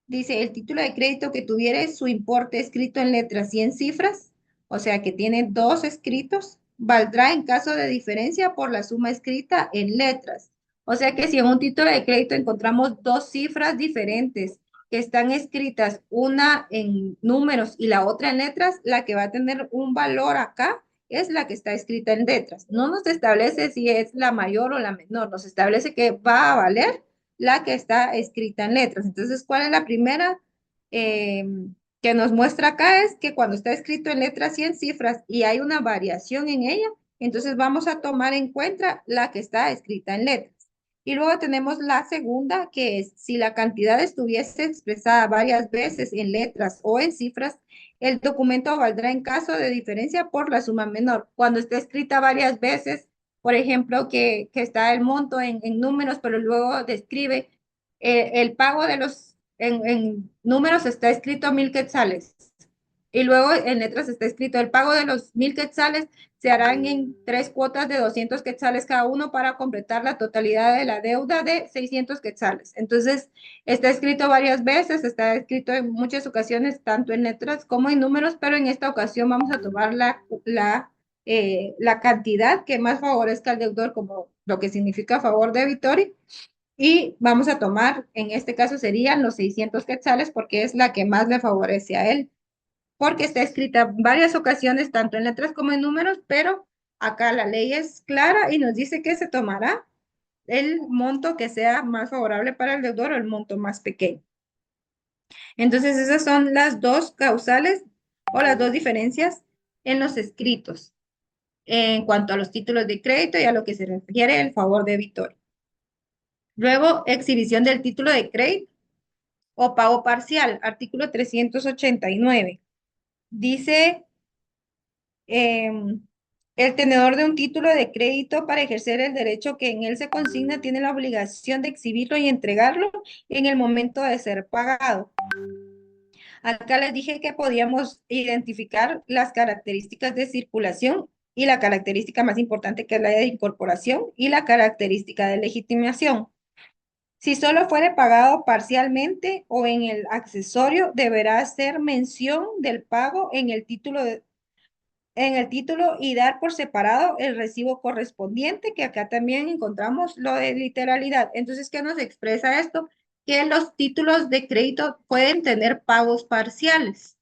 [SPEAKER 1] dice, el título de crédito que tuviere su importe escrito en letras y en cifras, o sea que tiene dos escritos, valdrá en caso de diferencia por la suma escrita en letras. O sea que si en un título de crédito encontramos dos cifras diferentes que están escritas, una en números y la otra en letras, la que va a tener un valor acá es la que está escrita en letras. No nos establece si es la mayor o la menor, nos establece que va a valer la que está escrita en letras. Entonces, ¿cuál es la primera eh, que nos muestra acá? Es que cuando está escrito en letras y en cifras y hay una variación en ella, entonces vamos a tomar en cuenta la que está escrita en letras. Y luego tenemos la segunda, que es si la cantidad estuviese expresada varias veces en letras o en cifras, el documento valdrá en caso de diferencia por la suma menor. Cuando esté escrita varias veces, por ejemplo, que está el monto en números, pero luego describe el pago de en números está escrito 1,000 quetzales. Y luego en letras está escrito el pago de los 1,000 quetzales se harán en 3 cuotas de 200 quetzales cada uno para completar la totalidad de la deuda de 600 quetzales. Entonces, está escrito varias veces, está escrito en muchas ocasiones, tanto en letras como en números, pero en esta ocasión vamos a tomar la cantidad que más favorezca al deudor, como lo que significa favor debitorio, y vamos a tomar, en este caso serían los 600 quetzales, porque es la que más le favorece a él, porque está escrita en varias ocasiones, tanto en letras como en números, pero acá la ley es clara y nos dice que se tomará el monto que sea más favorable para el deudor o el monto más pequeño. Entonces, esas son las dos causales o las dos diferencias en los escritos en cuanto a los títulos de crédito y a lo que se refiere el favor debitorio. Luego, exhibición del título de crédito o pago parcial, artículo 389. Dice, el tenedor de un título de crédito para ejercer el derecho que en él se consigna tiene la obligación de exhibirlo y entregarlo en el momento de ser pagado. Acá les dije que podíamos identificar las características de circulación y la característica más importante, que es la de incorporación, y la característica de legitimación. Si solo fuere pagado parcialmente o en el accesorio, deberá hacer mención del pago en el título y dar por separado el recibo correspondiente, que acá también encontramos lo de literalidad. Entonces, ¿qué nos expresa esto? Que los títulos de crédito pueden tener pagos parciales.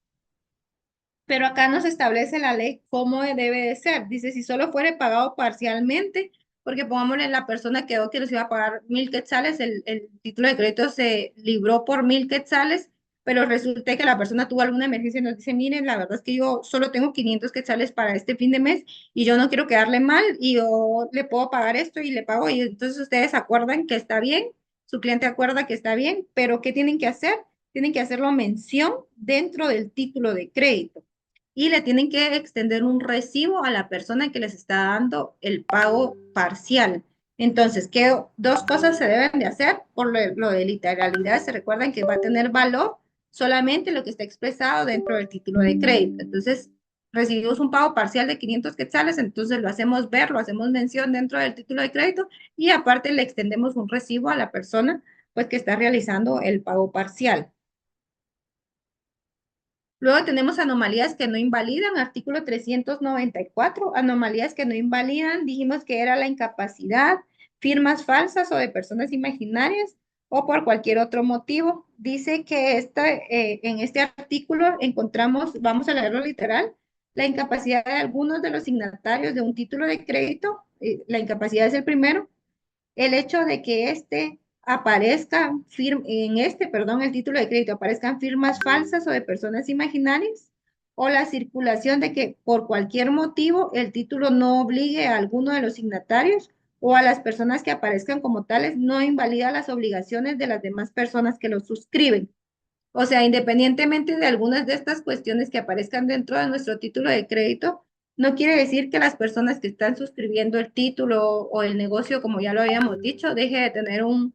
[SPEAKER 1] Pero acá nos establece la ley cómo debe de ser. Dice, si solo fuere pagado parcialmente, porque pongámosle la persona que nos iba a pagar 1,000 quetzales, el título de crédito se libró por 1,000 quetzales, pero resulta que la persona tuvo alguna emergencia y nos dice, miren, la verdad es que yo solo tengo 500 quetzales para este fin de mes y yo no quiero quedarle mal y yo le puedo pagar esto y le pago y entonces ustedes acuerdan que está bien, su cliente acuerda que está bien, pero ¿qué tienen que hacer? Tienen que hacerlo mención dentro del título de crédito y le tienen que extender un recibo a la persona que les está dando el pago parcial. Entonces, ¿qué dos cosas se deben de hacer? Por lo de literalidad, se recuerdan que va a tener valor solamente lo que está expresado dentro del título de crédito. Entonces, recibimos un pago parcial de 500 quetzales, entonces lo hacemos ver, lo hacemos mención dentro del título de crédito y aparte le extendemos un recibo a la persona pues que está realizando el pago parcial. Luego tenemos anomalías que no invalidan, artículo 394, anomalías que no invalidan, dijimos que era la incapacidad, firmas falsas o de personas imaginarias o por cualquier otro motivo. Dice que en este artículo encontramos, vamos a leerlo literal, la incapacidad de algunos de los signatarios de un título de crédito, la incapacidad es el primero, el hecho de que perdón, el título de crédito aparezcan firmas falsas o de personas imaginarias, o la circulación de que por cualquier motivo el título no obligue a alguno de los signatarios o a las personas que aparezcan como tales, no invalida las obligaciones de las demás personas que lo suscriben. O sea, independientemente de algunas de estas cuestiones que aparezcan dentro de nuestro título de crédito, no quiere decir que las personas que están suscribiendo el título o el negocio, como ya lo habíamos dicho, deje de tener un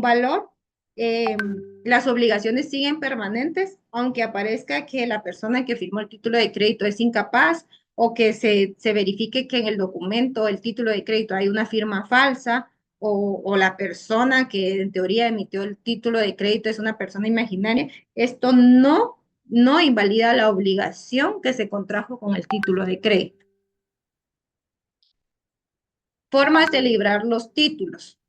[SPEAKER 1] valor. Eh, las obligaciones siguen permanentes, aunque aparezca que la persona que firmó el título de crédito es incapaz o que se verifique que en el documento, el título de crédito, hay una firma falsa o la persona que en teoría emitió el título de crédito es una persona imaginaria. Esto no invalida la obligación que se contrajo con el título de crédito. Formas de librar los títulos.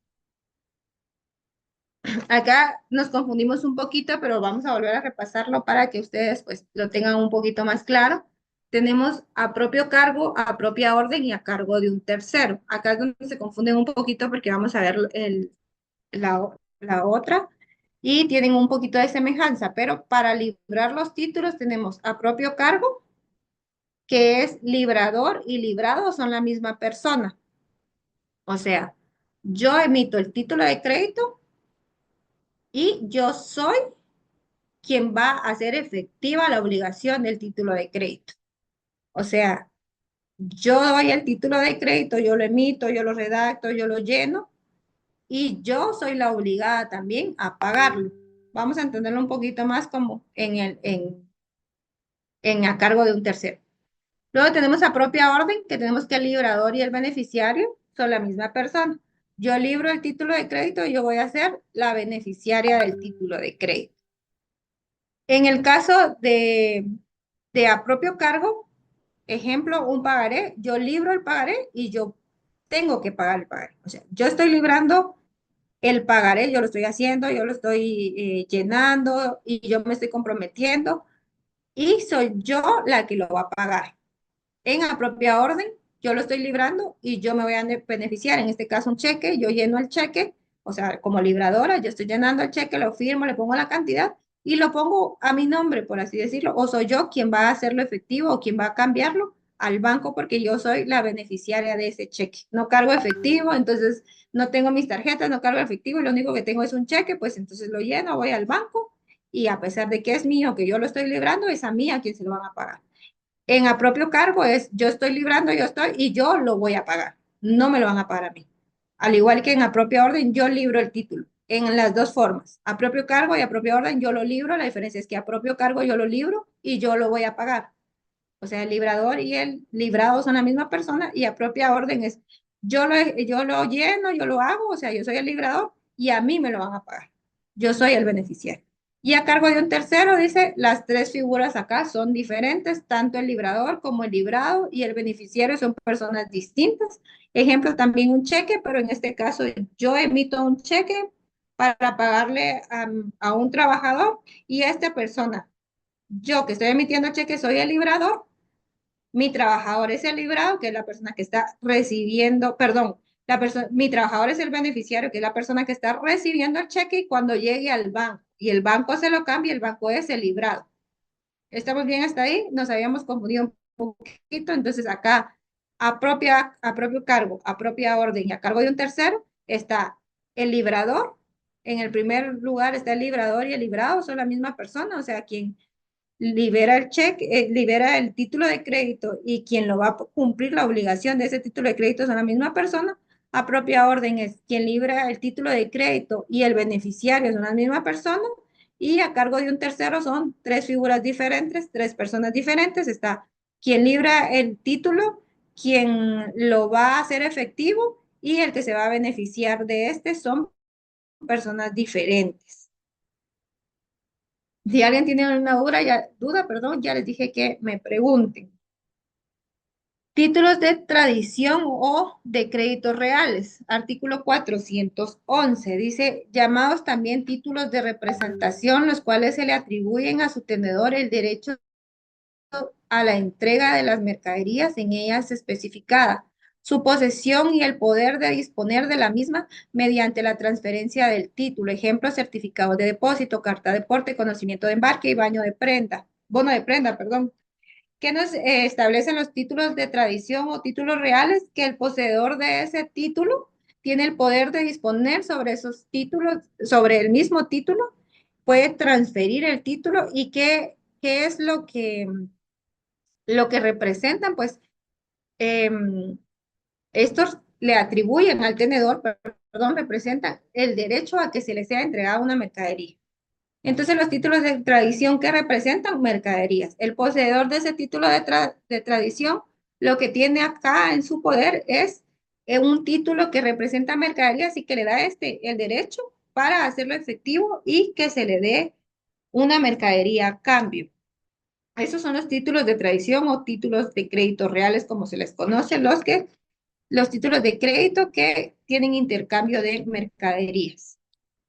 [SPEAKER 1] Acá nos confundimos un poquito, pero vamos a volver a repasarlo para que ustedes pues lo tengan un poquito más claro. Tenemos a propio cargo, a propia orden y a cargo de un tercero. Acá es donde se confunden un poquito porque vamos a ver la otra y tienen un poquito de semejanza, pero para librar los títulos tenemos a propio cargo, que es librador y librado son la misma persona. O sea, yo emito el título de crédito y yo soy quien va a hacer efectiva la obligación del título de crédito. O sea, yo doy el título de crédito, yo lo emito, yo lo redacto, yo lo lleno y yo soy la obligada también a pagarlo. Vamos a entenderlo un poquito más como a cargo de un tercero. Luego tenemos a propia orden, que tenemos que el librador y el beneficiario son la misma persona. Yo libro el título de crédito y yo voy a ser la beneficiaria del título de crédito. En el caso de a propio cargo, ejemplo, un pagaré, yo libro el pagaré y yo tengo que pagar el pagaré. O sea, yo estoy librando el pagaré, yo lo estoy haciendo, yo lo estoy llenando y yo me estoy comprometiendo y soy yo la que lo va a pagar. En la propia orden, yo lo estoy librando y yo me voy a beneficiar, en este caso un cheque, yo lleno el cheque, o sea, como libradora, yo estoy llenando el cheque, lo firmo, le pongo la cantidad y lo pongo a mi nombre, por así decirlo, o soy yo quien va a hacerlo efectivo o quien va a cambiarlo al banco porque yo soy la beneficiaria de ese cheque. No cargo efectivo, entonces no tengo mis tarjetas, no cargo efectivo y lo único que tengo es un cheque, pues entonces lo lleno, voy al banco y a pesar de que es mío, que yo lo estoy librando, es a mí a quien se lo van a pagar. En a propio cargo es yo estoy librando, yo estoy y yo lo voy a pagar. No me lo van a pagar a mí. Al igual que en a propia orden, yo libro el título. En las dos formas, a propio cargo y a propia orden, yo lo libro. La diferencia es que a propio cargo yo lo libro y yo lo voy a pagar. O sea, el librador y el librado son la misma persona y a propia orden es yo lo lleno, yo lo hago, o sea, yo soy el librador y a mí me lo van a pagar. Yo soy el beneficiario. Y a cargo de un tercero, dice, las tres figuras acá son diferentes, tanto el librador como el librado y el beneficiario son personas distintas. Ejemplo, también un cheque, pero en este caso yo emito un cheque para pagarle a un trabajador y esta persona, yo que estoy emitiendo el cheque, soy el librador, mi trabajador es el librado, que es la persona que está recibiendo, perdón, mi trabajador es el beneficiario, que es la persona que está recibiendo el cheque y cuando llegue al banco y el banco se lo cambia, el banco es el librado. ¿Estamos bien hasta ahí? Nos habíamos confundido un poquito, entonces acá a propio cargo, a propia orden y a cargo de un tercero está el librador. En el primer lugar está el librador y el librado, son la misma persona, o sea, quien libera el cheque, libera el título de crédito y quien lo va a cumplir la obligación de ese título de crédito son la misma persona. A propia orden es quien libra el título de crédito y el beneficiario son la misma persona. Y a cargo de un tercero son tres figuras diferentes, tres personas diferentes. Está quien libra el título, quien lo va a hacer efectivo y el que se va a beneficiar de este son personas diferentes. Si alguien tiene alguna duda, ya les dije que me pregunten. Títulos de tradición o de créditos reales. Artículo 411 dice, llamados también títulos de representación, los cuales se le atribuyen a su tenedor el derecho a la entrega de las mercaderías en ellas especificada, su posesión y el poder de disponer de la misma mediante la transferencia del título. Ejemplo, certificado de depósito, carta de porte, conocimiento de embarque y bono de prenda, perdón. ¿Qué nos establecen los títulos de tradición o títulos reales? Que el poseedor de ese título tiene el poder de disponer sobre esos títulos, sobre el mismo título, puede transferir el título y qué es lo que representan, pues estos le atribuyen al tenedor, perdón, representan el derecho a que se le sea entregada una mercadería. Entonces, los títulos de tradición que representan mercaderías. El poseedor de ese título de tradición, lo que tiene acá en su poder es un título que representa mercaderías y que le da el derecho para hacerlo efectivo y que se le dé una mercadería a cambio. Esos son los títulos de tradición o títulos de crédito reales, como se les conoce, los títulos de crédito que tienen intercambio de mercaderías.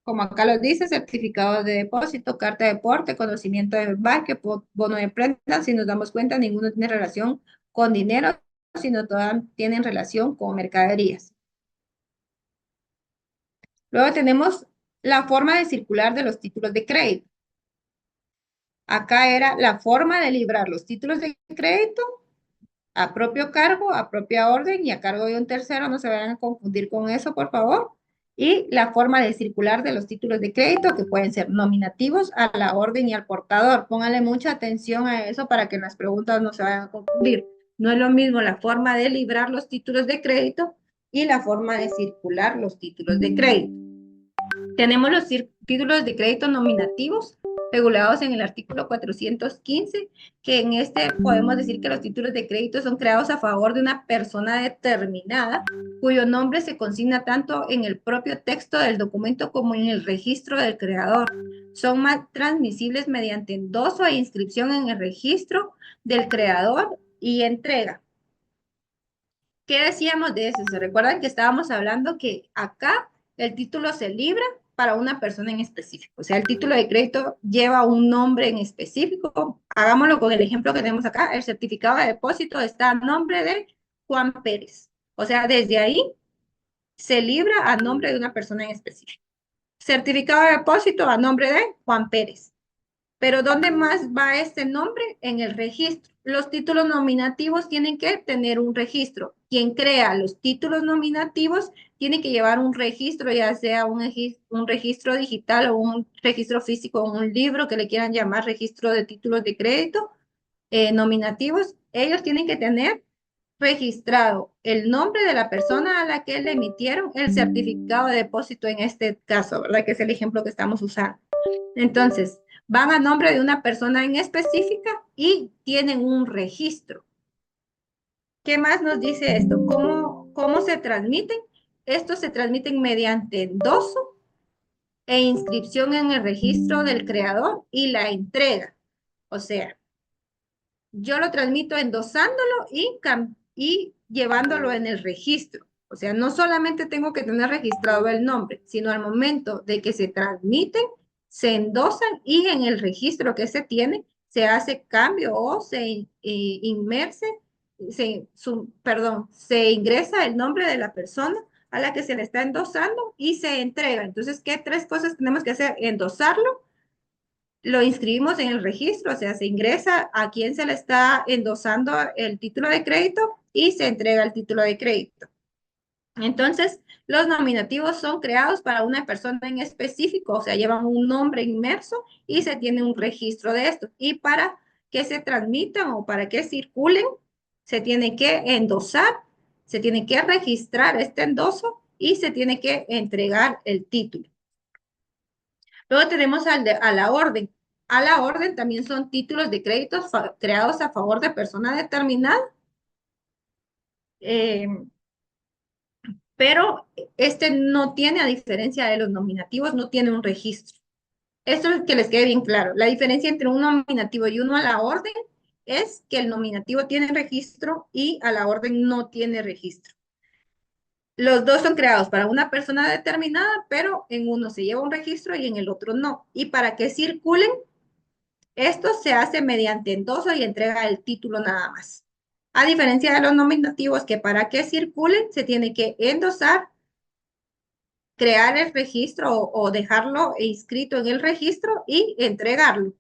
[SPEAKER 1] Como acá lo dice, certificado de depósito, carta de porte, conocimiento de embarque, bono de prenda. Si nos damos cuenta, ninguno tiene relación con dinero, sino todas tienen relación con mercaderías. Luego tenemos la forma de circular de los títulos de crédito. Acá era la forma de librar los títulos de crédito a propio cargo, a propia orden y a cargo de un tercero. No se vayan a confundir con eso, por favor. Y la forma de circular de los títulos de crédito, que pueden ser nominativos a la orden y al portador. Pónganle mucha atención a eso para que en las preguntas no se vayan a confundir. No es lo mismo la forma de librar los títulos de crédito y la forma de circular los títulos de crédito. Tenemos los títulos de crédito nominativos regulados en el artículo 415, que en este podemos decir que los títulos de crédito son creados a favor de una persona determinada, cuyo nombre se consigna tanto en el propio texto del documento como en el registro del creador. Son más transmisibles mediante endoso e inscripción en el registro del creador y entrega. ¿Qué decíamos de eso? ¿Se recuerdan que estábamos hablando que acá el título se libra para una persona en específico? O sea, el título de crédito lleva un nombre en específico. Hagámoslo con el ejemplo que tenemos acá. El certificado de depósito está a nombre de Juan Pérez. O sea, desde ahí se libra a nombre de una persona en específico. Certificado de depósito a nombre de Juan Pérez. Pero ¿dónde más va este nombre? En el registro. Los títulos nominativos tienen que tener un registro. Quien crea los títulos nominativos tiene que llevar un registro, ya sea un registro digital o un registro físico o un libro que le quieran llamar registro de títulos de crédito nominativos. Ellos tienen que tener registrado el nombre de la persona a la que le emitieron el certificado de depósito en este caso, ¿verdad? Que es el ejemplo que estamos usando. Entonces, van a nombre de una persona en específica y tienen un registro. ¿Qué más nos dice esto? ¿Cómo se transmiten? Estos se transmiten mediante endoso e inscripción en el registro del creador y la entrega. O sea, yo lo transmito endosándolo y llevándolo en el registro. O sea, no solamente tengo que tener registrado el nombre, sino al momento de que se transmiten, se endosan y en el registro que se tiene se hace cambio o se ingresa el nombre de la persona a la que se le está endosando y se entrega. Entonces, ¿qué tres cosas tenemos que hacer? Endosarlo, lo inscribimos en el registro, o sea, se ingresa a quién se le está endosando el título de crédito y se entrega el título de crédito. Entonces, los nominativos son creados para una persona en específico, o sea, llevan un nombre inmerso y se tiene un registro de esto. Y para que se transmitan o para que circulen, se tiene que endosar, se tiene que registrar este endoso y se tiene que entregar el título. Luego tenemos a la orden. A la orden también son títulos de créditos creados a favor de persona determinada. Eh, pero este no tiene, a diferencia de los nominativos, no tiene un registro. Esto es que les quede bien claro. La diferencia entre un nominativo y uno a la orden es que el nominativo tiene registro y a la orden no tiene registro. Los dos son creados para una persona determinada, pero en uno se lleva un registro y en el otro no. Y para que circulen, esto se hace mediante endoso y entrega el título nada más. A diferencia de los nominativos, que para que circulen se tiene que endosar, crear el registro o dejarlo inscrito en el registro y entregarlo.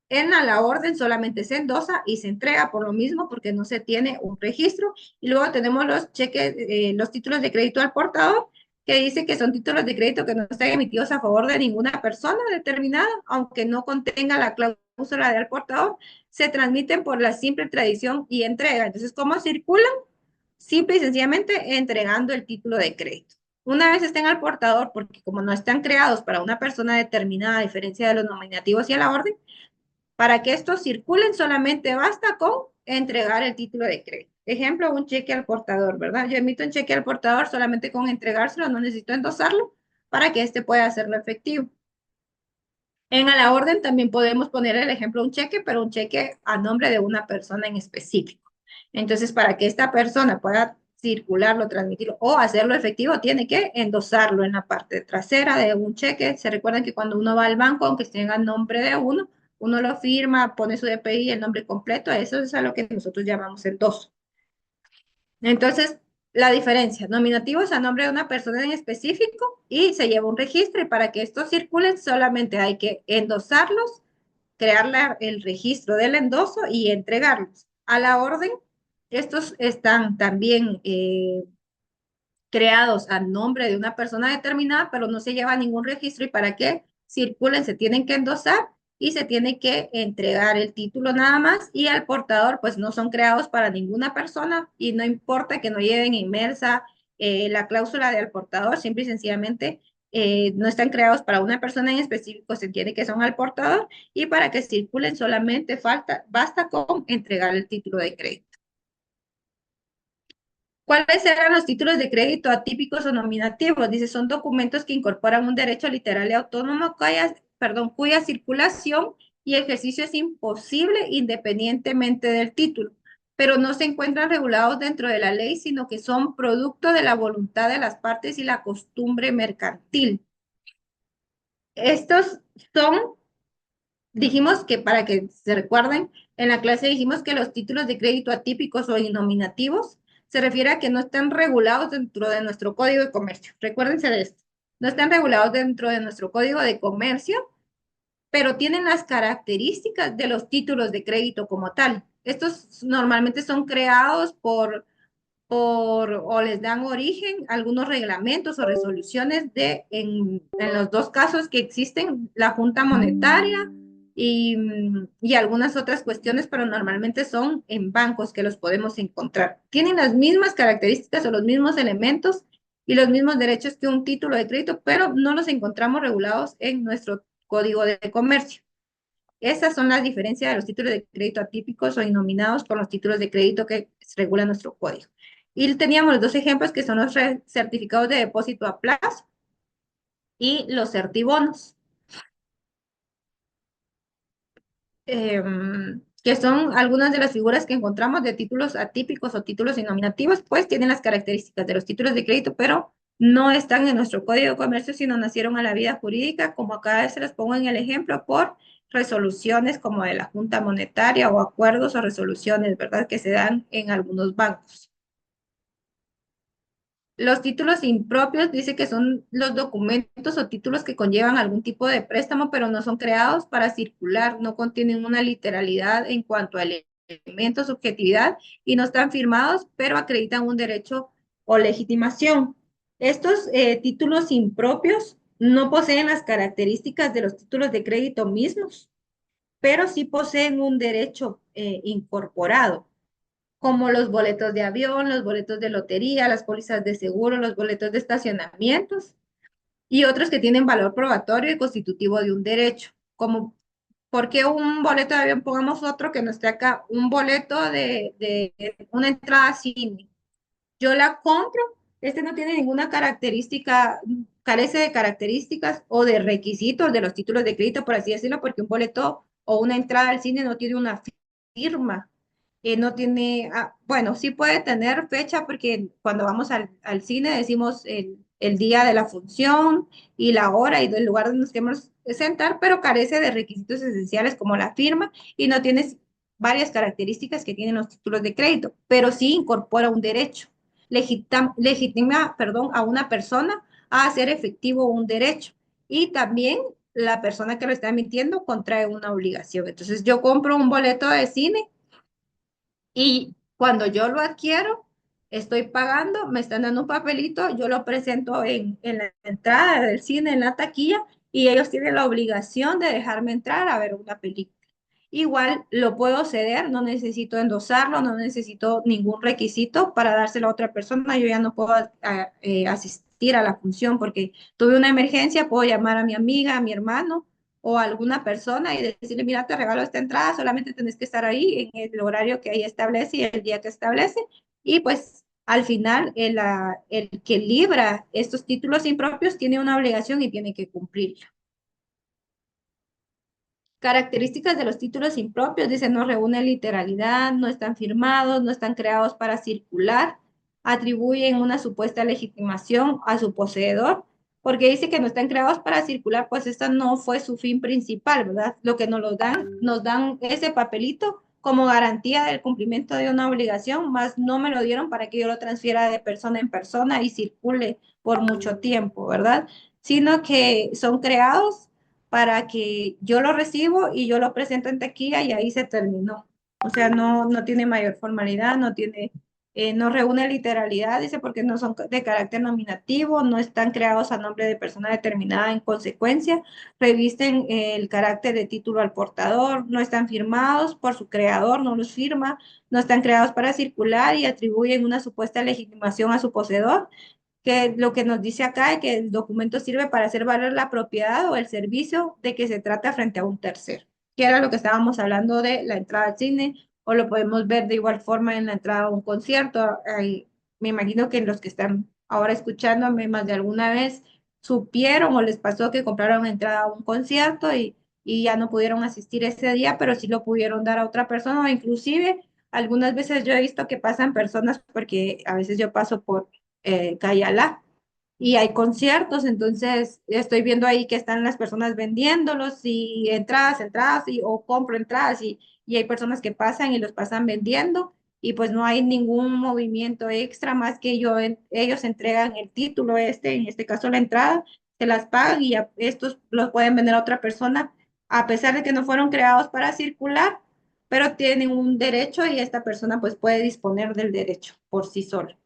[SPEAKER 1] En la orden solamente se endosa y se entrega por lo mismo porque no se tiene un registro. Y luego tenemos los cheques, los títulos de crédito al portador, que dice que son títulos de crédito que no están emitidos a favor de ninguna persona determinada, aunque no contenga la cláusula del portador, se transmiten por la simple tradición y entrega. Entonces, ¿cómo circulan? Simple y sencillamente entregando el título de crédito. Una vez estén al portador, porque como no están creados para una persona determinada, a diferencia de los nominativos y a la orden, para que estos circulen solamente basta con entregar el título de crédito. Ejemplo, un cheque al portador, ¿verdad? Yo emito un cheque al portador solamente con entregárselo, no necesito endosarlo para que éste pueda hacerlo efectivo. En a la orden también podemos poner el ejemplo un cheque, pero un cheque a nombre de una persona en específico. Entonces, para que esta persona pueda circularlo, transmitirlo o hacerlo efectivo, tiene que endosarlo en la parte trasera de un cheque. Se recuerdan que cuando uno va al banco, aunque esté en nombre de uno, uno lo firma, pone su DPI, el nombre completo, eso es a lo que nosotros llamamos endoso. Entonces, la diferencia, nominativos a nombre de una persona en específico y se lleva un registro y para que estos circulen solamente hay que endosarlos, crear el registro del endoso y entregarlos. A la orden, estos están también creados a nombre de una persona determinada, pero no se lleva ningún registro y para que circulen se tienen que endosar y se tiene que entregar el título nada más y al portador pues no son creados para ninguna persona y no importa que no lleven inmersa la cláusula del portador, simple y sencillamente no están creados para una persona en específico, se entiende que son al portador y para que circulen solamente basta con entregar el título de crédito. ¿Cuáles eran los títulos de crédito atípicos o nominativos? Dice, son documentos que incorporan un derecho literal y autónomo cuya circulación y ejercicio es imposible independientemente del título, pero no se encuentran regulados dentro de la ley, sino que son producto de la voluntad de las partes y la costumbre mercantil. Estos son, dijimos que para que se recuerden, en la clase dijimos que los títulos de crédito atípicos o innominativos se refiere a que no están regulados dentro de nuestro código de comercio. Recuérdense de esto. No están regulados dentro de nuestro código de comercio, pero tienen las características de los títulos de crédito como tal. Estos normalmente son creados o les dan origen algunos reglamentos o resoluciones en los dos casos que existen, la Junta Monetaria y algunas otras cuestiones, pero normalmente son en bancos que los podemos encontrar. Tienen las mismas características o los mismos elementos y los mismos derechos que un título de crédito, pero no los encontramos regulados en nuestro Código de Comercio. Esas son las diferencias de los títulos de crédito atípicos o inominados con los títulos de crédito que regula nuestro código. Y teníamos los dos ejemplos que son los certificados de depósito a plazo y los certibonos, que son algunas de las figuras que encontramos de títulos atípicos o títulos inominativos, pues tienen las características de los títulos de crédito, pero no están en nuestro código de comercio, sino nacieron a la vida jurídica, como acá se los pongo en el ejemplo, por resoluciones como de la Junta Monetaria o acuerdos o resoluciones, ¿verdad? Que se dan en algunos bancos. Los títulos impropios dice que son los documentos o títulos que conllevan algún tipo de préstamo, pero no son creados para circular, no contienen una literalidad en cuanto a elementos, subjetividad y no están firmados, pero acreditan un derecho o legitimación. Estos títulos impropios no poseen las características de los títulos de crédito mismos, pero sí poseen un derecho incorporado como los boletos de avión, los boletos de lotería, las pólizas de seguro, los boletos de estacionamientos y otros que tienen valor probatorio y constitutivo de un derecho, como ¿por qué un boleto de avión? Pongamos otro que no esté acá, un boleto de una entrada a cine. Yo la compro, este no tiene ninguna característica, carece de características o de requisitos de los títulos de crédito, por así decirlo, porque un boleto o una entrada al cine no tiene una firma, no tiene, bueno, sí puede tener fecha porque cuando vamos al cine decimos el día de la función y la hora y del lugar donde nos queremos sentar, pero carece de requisitos esenciales como la firma y no tiene varias características que tienen los títulos de crédito, pero sí incorpora un derecho, legitima, perdón, a una persona a hacer efectivo un derecho y también la persona que lo está emitiendo contrae una obligación. Entonces yo compro un boleto de cine y cuando yo lo adquiero, estoy pagando, me están dando un papelito, yo lo presento en la entrada del cine, en la taquilla, y ellos tienen la obligación de dejarme entrar a ver una película. Igual lo puedo ceder, no necesito endosarlo, no necesito ningún requisito para dárselo a otra persona. Yo ya no puedo asistir a la función porque tuve una emergencia, puedo llamar a mi amiga, a mi hermano o a alguna persona y decirle, mira, te regalo esta entrada, solamente tenés que estar ahí en el horario que ahí establece y el día que establece. Y pues al final el que libra estos títulos impropios tiene una obligación y tiene que cumplirla. Características de los títulos impropios, dice, no reúnen literalidad, no están firmados, no están creados para circular, atribuyen una supuesta legitimación a su poseedor, porque dice que no están creados para circular, pues esta no fue su fin principal, ¿verdad? Lo que nos dan ese papelito como garantía del cumplimiento de una obligación, más no me lo dieron para que yo lo transfiera de persona en persona y circule por mucho tiempo, ¿verdad? Sino que son creados para que yo lo recibo y yo lo presento en taquilla y ahí se terminó. O sea, no tiene mayor formalidad, no reúne literalidad, dice, porque no son de carácter nominativo, no están creados a nombre de persona determinada en consecuencia, revisten el carácter de título al portador, no están firmados por su creador, no los firma, no están creados para circular y atribuyen una supuesta legitimación a su poseedor, que lo que nos dice acá es que el documento sirve para hacer valer la propiedad o el servicio de que se trata frente a un tercero, que era lo que estábamos hablando de la entrada al cine, o lo podemos ver de igual forma en la entrada a un concierto. Me imagino que los que están ahora escuchándome más de alguna vez supieron o les pasó que compraron entrada a un concierto y ya no pudieron asistir ese día, pero sí lo pudieron dar a otra persona, o inclusive algunas veces yo he visto que pasan personas, porque a veces yo paso por Cayala y hay conciertos, entonces estoy viendo ahí que están las personas vendiéndolos y entradas, o compro entradas y hay personas que pasan y los pasan vendiendo y pues no hay ningún movimiento extra más que ellos entregan el título en este caso la entrada, se las pagan y estos los pueden vender a otra persona a pesar de que no fueron creados para circular, pero tienen un derecho y esta persona pues puede disponer del derecho por sí sola.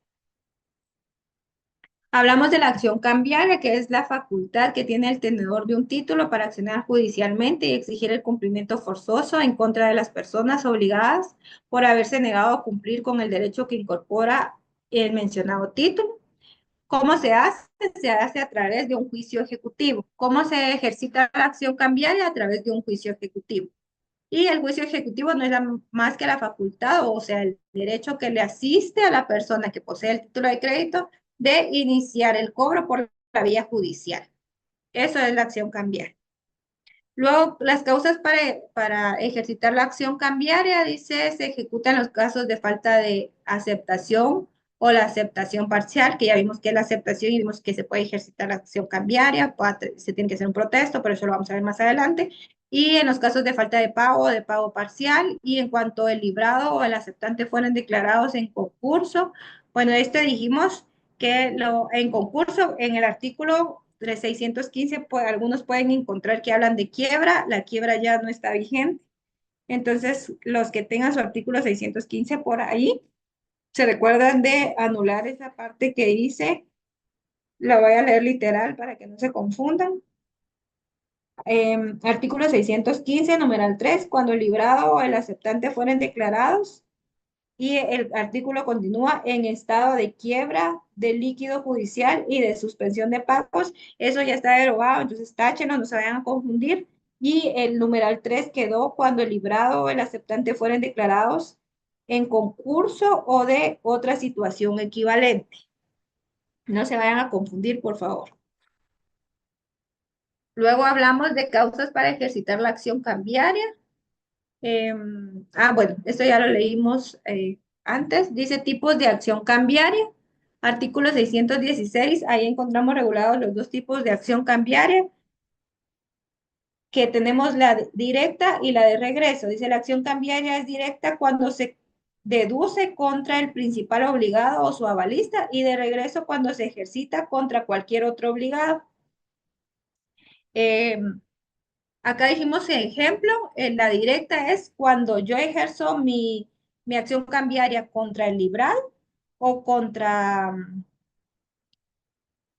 [SPEAKER 1] Hablamos de la acción cambiaria, que es la facultad que tiene el tenedor de un título para accionar judicialmente y exigir el cumplimiento forzoso en contra de las personas obligadas por haberse negado a cumplir con el derecho que incorpora el mencionado título. ¿Cómo se hace? Se hace a través de un juicio ejecutivo. ¿Cómo se ejercita la acción cambiaria? A través de un juicio ejecutivo. Y el juicio ejecutivo no es más que la facultad, o sea, el derecho que le asiste a la persona que posee el título de crédito de iniciar el cobro por la vía judicial. Eso es la acción cambiaria. Luego, las causas para ejercitar la acción cambiaria, dice, se ejecutan los casos de falta de aceptación o la aceptación parcial, que ya vimos que es la aceptación y vimos que se puede ejercitar la acción cambiaria, se tiene que hacer un protesto, pero eso lo vamos a ver más adelante. Y en los casos de falta de pago parcial, y en cuanto el librado o el aceptante fueron declarados en concurso, bueno, dijimos que en concurso, en el artículo 615, pues, algunos pueden encontrar que hablan de quiebra, la quiebra ya no está vigente. Entonces, los que tengan su artículo 615 por ahí, se recuerdan de anular esa parte que dice, la voy a leer literal para que no se confundan. Artículo 615, numeral 3, cuando el librado o el aceptante fueren declarados, y el artículo continúa en estado de quiebra, de líquido judicial y de suspensión de pagos. Eso ya está derogado, entonces táchenlo, no se vayan a confundir. Y el numeral 3 quedó cuando el librado o el aceptante fueren declarados en concurso o de otra situación equivalente. No se vayan a confundir, por favor. Luego hablamos de causas para ejercitar la acción cambiaria. Bueno, esto ya lo leímos antes. Dice tipos de acción cambiaria. Artículo 616, ahí encontramos regulados los dos tipos de acción cambiaria, que tenemos la directa y la de regreso. Dice, la acción cambiaria es directa cuando se deduce contra el principal obligado o su avalista, y de regreso cuando se ejercita contra cualquier otro obligado. Acá dijimos ejemplo, la directa es cuando yo ejerzo mi acción cambiaria contra el librado o contra,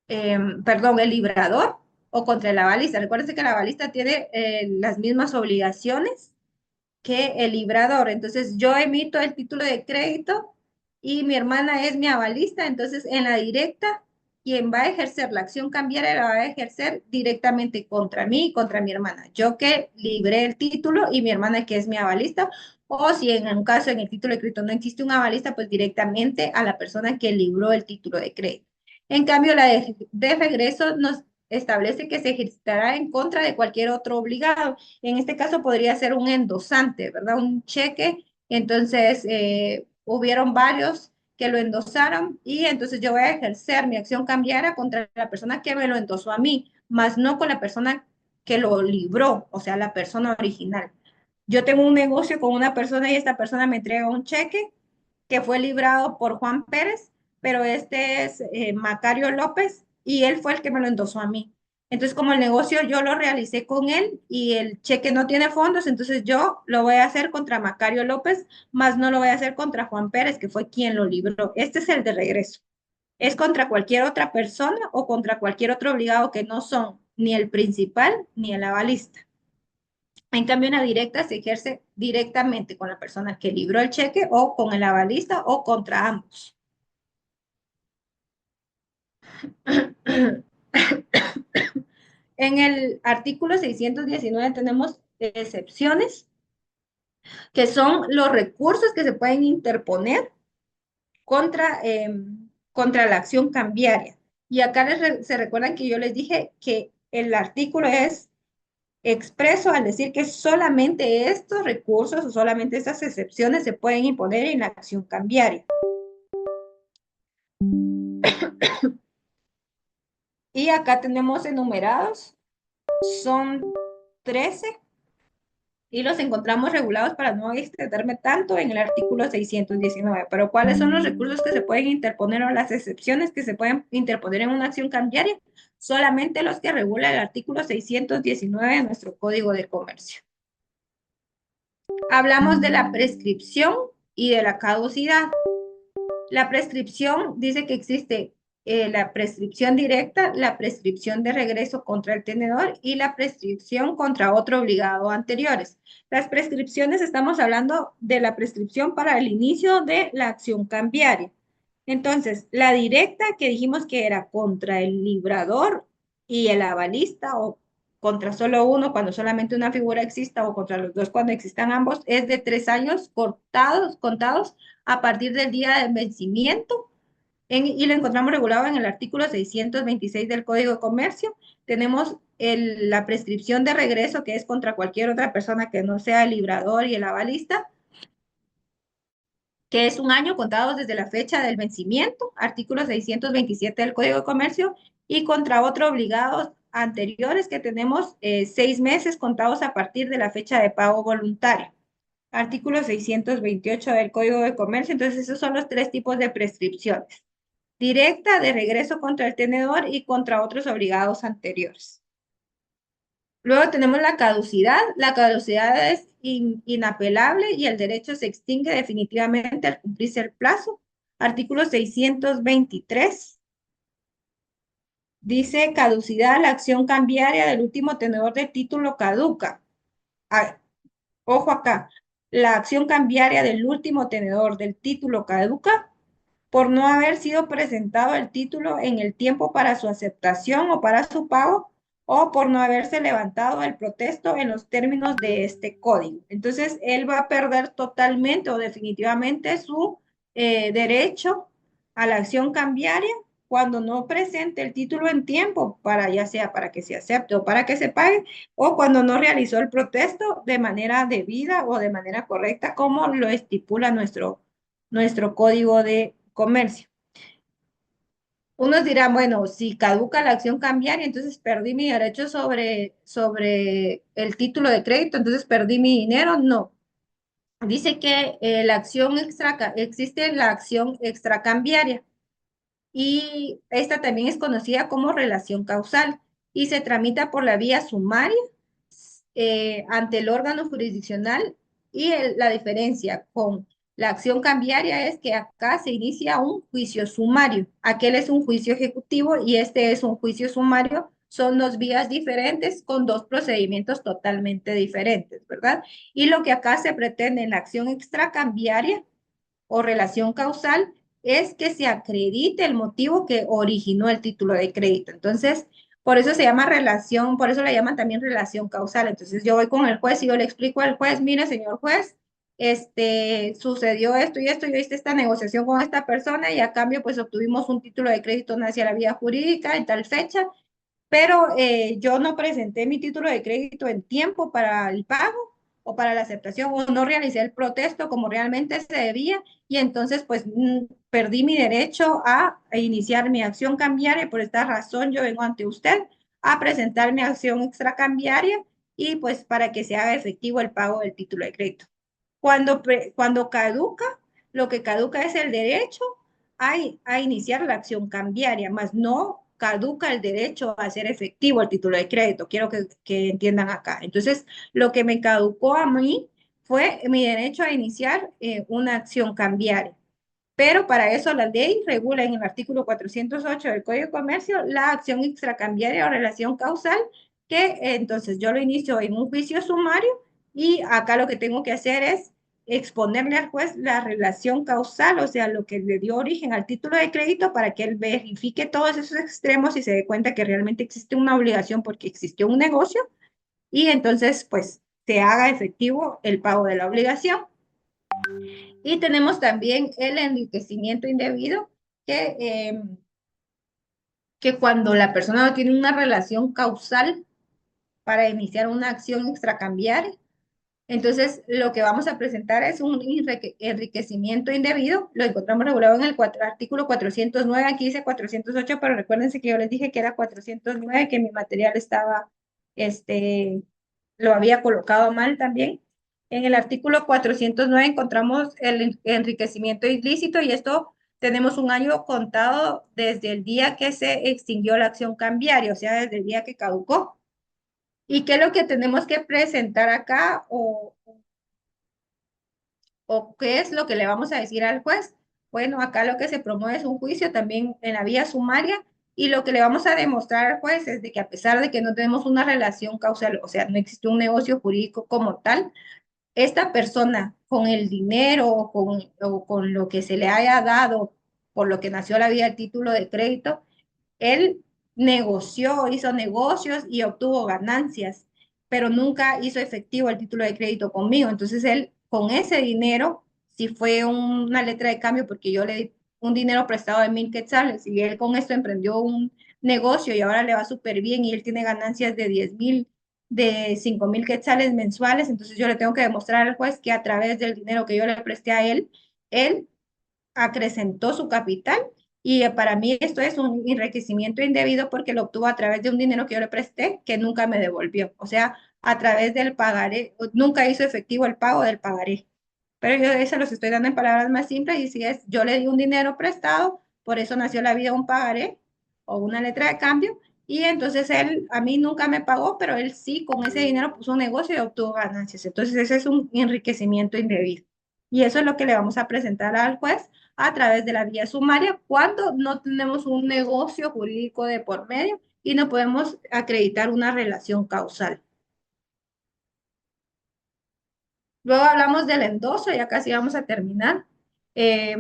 [SPEAKER 1] perdón, el librador o contra el avalista. Recuérdense que el avalista tiene las mismas obligaciones que el librador. Entonces, yo emito el título de crédito y mi hermana es mi avalista. Entonces, en la directa, quien va a ejercer la acción cambiaria la va a ejercer directamente contra mí y contra mi hermana. Yo que libré el título y mi hermana que es mi avalista. O si en un caso en el título de crédito no existe un avalista, pues directamente a la persona que libró el título de crédito. En cambio, la de regreso nos establece que se ejercitará en contra de cualquier otro obligado. En este caso podría ser un endosante, ¿verdad? Un cheque. Entonces, hubieron varios que lo endosaron y entonces yo voy a ejercer mi acción cambiaria contra la persona que me lo endosó a mí, más no con la persona que lo libró, o sea, la persona original. Yo tengo un negocio con una persona y esta persona me entrega un cheque que fue librado por Juan Pérez, pero este es Macario López y él fue el que me lo endosó a mí. Entonces, como el negocio yo lo realicé con él y el cheque no tiene fondos, entonces yo lo voy a hacer contra Macario López, más no lo voy a hacer contra Juan Pérez, que fue quien lo libró. Este es el de regreso. Es contra cualquier otra persona o contra cualquier otro obligado que no son ni el principal ni el avalista. En cambio, una directa se ejerce directamente con la persona que libró el cheque o con el avalista o contra ambos. En el artículo 619 tenemos excepciones, que son los recursos que se pueden interponer contra la acción cambiaria. Y acá se recuerdan que yo les dije que el artículo es expreso al decir que solamente estos recursos o solamente estas excepciones se pueden imponer en la acción cambiaria. Y acá tenemos enumerados, son 13 y los encontramos regulados para no extenderme tanto en el artículo 619. Pero ¿cuáles son los recursos que se pueden interponer o las excepciones que se pueden interponer en una acción cambiaria? Solamente los que regula el artículo 619 de nuestro Código de Comercio. Hablamos de la prescripción y de la caducidad. La prescripción dice que existe la prescripción directa, la prescripción de regreso contra el tenedor y la prescripción contra otro obligado anteriores. Las prescripciones, estamos hablando de la prescripción para el inicio de la acción cambiaria. Entonces, la directa que dijimos que era contra el librador y el avalista, o contra solo uno cuando solamente una figura exista, o contra los dos cuando existan ambos, es de 3 años contados a partir del día del vencimiento, y lo encontramos regulado en el artículo 626 del Código de Comercio. Tenemos la prescripción de regreso, que es contra cualquier otra persona que no sea el librador y el avalista, que es 1 año contados desde la fecha del vencimiento, artículo 627 del Código de Comercio, y contra otros obligados anteriores que tenemos 6 meses contados a partir de la fecha de pago voluntario. Artículo 628 del Código de Comercio. Entonces, esos son los 3 tipos de prescripciones. directa de regreso contra el tenedor y contra otros obligados anteriores. Luego tenemos la caducidad. La caducidad es inapelable y el derecho se extingue definitivamente al cumplirse el plazo. Artículo 623. Dice caducidad, la acción cambiaria del último tenedor del título caduca. Ah, ojo acá, la acción cambiaria del último tenedor del título caduca por no haber sido presentado el título en el tiempo para su aceptación o para su pago, o por no haberse levantado el protesto en los términos de este código. Entonces, él va a perder totalmente o definitivamente su derecho a la acción cambiaria cuando no presente el título en tiempo para ya sea para que se acepte o para que se pague, o cuando no realizó el protesto de manera debida o de manera correcta como lo estipula nuestro código de comercio. Unos dirán, bueno, si caduca la acción cambiaria, entonces perdí mi derecho sobre el título de crédito, entonces perdí mi dinero. No. Dice que existe la acción extracambiaria y esta también es conocida como relación causal y se tramita por la vía sumaria ante el órgano jurisdiccional y la diferencia con la acción cambiaria es que acá se inicia un juicio sumario. Aquel es un juicio ejecutivo y este es un juicio sumario. Son dos vías diferentes con dos procedimientos totalmente diferentes, ¿verdad? Y lo que acá se pretende en la acción extracambiaria o relación causal es que se acredite el motivo que originó el título de crédito. Entonces, por eso se llama relación, por eso la llaman también relación causal. Entonces, yo voy con el juez y yo le explico al juez, mire, señor juez, sucedió esto y esto, yo hice esta negociación con esta persona y a cambio, pues obtuvimos un título de crédito hacia la vía jurídica en tal fecha, pero yo no presenté mi título de crédito en tiempo para el pago o para la aceptación o no realicé el protesto como realmente se debía y entonces pues perdí mi derecho a iniciar mi acción cambiaria y por esta razón yo vengo ante usted a presentar mi acción extracambiaria y pues para que se haga efectivo el pago del título de crédito. Cuando caduca, lo que caduca es el derecho a iniciar la acción cambiaria, más no caduca el derecho a hacer efectivo el título de crédito. Quiero que entiendan acá. Entonces, lo que me caducó a mí fue mi derecho a iniciar una acción cambiaria. Pero para eso la ley regula en el artículo 408 del Código de Comercio la acción extracambiaria o relación causal, que entonces yo lo inicio en un juicio sumario y acá lo que tengo que hacer es exponerle al juez la relación causal, o sea, lo que le dio origen al título de crédito para que él verifique todos esos extremos y se dé cuenta que realmente existe una obligación porque existió un negocio y entonces pues se haga efectivo el pago de la obligación. Y tenemos también el enriquecimiento indebido, que cuando la persona no tiene una relación causal para iniciar una acción extracambiaria, entonces lo que vamos a presentar es un enriquecimiento indebido. Lo encontramos regulado en el artículo 409, aquí dice 408, pero recuérdense que yo les dije que era 409, que mi material estaba, lo había colocado mal también. En el artículo 409 encontramos el enriquecimiento ilícito y esto tenemos un año contado desde el día que se extinguió la acción cambiaria, o sea, desde el día que caducó. ¿Y qué es lo que tenemos que presentar acá o qué es lo que le vamos a decir al juez? Bueno, acá lo que se promueve es un juicio también en la vía sumaria y lo que le vamos a demostrar al juez es de que a pesar de que no tenemos una relación causal, o sea, no existe un negocio jurídico como tal, esta persona con el dinero o con lo que se le haya dado por lo que nació la vida del título de crédito, él negoció, hizo negocios y obtuvo ganancias, pero nunca hizo efectivo el título de crédito conmigo. Entonces él con ese dinero, si fue una letra de cambio, porque yo le di un dinero prestado de 1,000 quetzales y él con esto emprendió un negocio y ahora le va súper bien y él tiene ganancias de 10,000, de 5,000 quetzales mensuales, entonces yo le tengo que demostrar al juez que a través del dinero que yo le presté a él acrecentó su capital y para mí esto es un enriquecimiento indebido porque lo obtuvo a través de un dinero que yo le presté que nunca me devolvió. O sea, a través del pagaré, nunca hizo efectivo el pago del pagaré. Pero yo eso los estoy dando en palabras más simples y si es, yo le di un dinero prestado por eso nació la vida un pagaré o una letra de cambio, y entonces él a mí nunca me pagó, pero él sí con ese dinero puso un negocio y obtuvo ganancias. Entonces ese es un enriquecimiento indebido. Y eso es lo que le vamos a presentar al juez a través de la vía sumaria cuando no tenemos un negocio jurídico de por medio y no podemos acreditar una relación causal. Luego hablamos del endoso, ya casi vamos a terminar. Eh,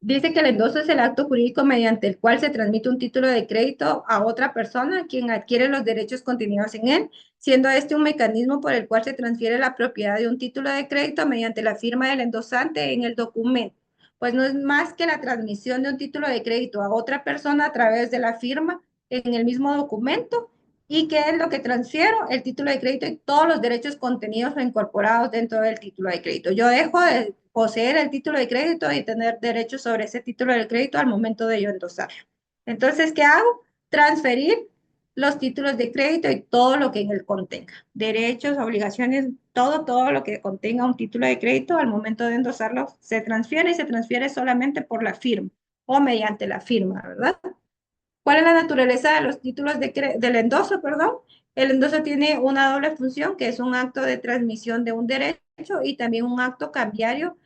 [SPEAKER 1] Dice que el endoso es el acto jurídico mediante el cual se transmite un título de crédito a otra persona, quien adquiere los derechos contenidos en él, siendo este un mecanismo por el cual se transfiere la propiedad de un título de crédito mediante la firma del endosante en el documento. Pues no es más que la transmisión de un título de crédito a otra persona a través de la firma en el mismo documento. ¿Y qué es lo que transfiero? El título de crédito y todos los derechos contenidos o incorporados dentro del título de crédito. Yo dejo de poseer el título de crédito y tener derechos sobre ese título de crédito al momento de yo endosarlo. Entonces, ¿qué hago? Transferir los títulos de crédito y todo lo que en él contenga. Derechos, obligaciones, todo lo que contenga un título de crédito al momento de endosarlo se transfiere y se transfiere solamente por la firma o mediante la firma, ¿verdad? ¿Cuál es la naturaleza de los títulos del endoso, perdón? El endoso tiene una doble función, que es un acto de transmisión de un derecho y también un acto cambiario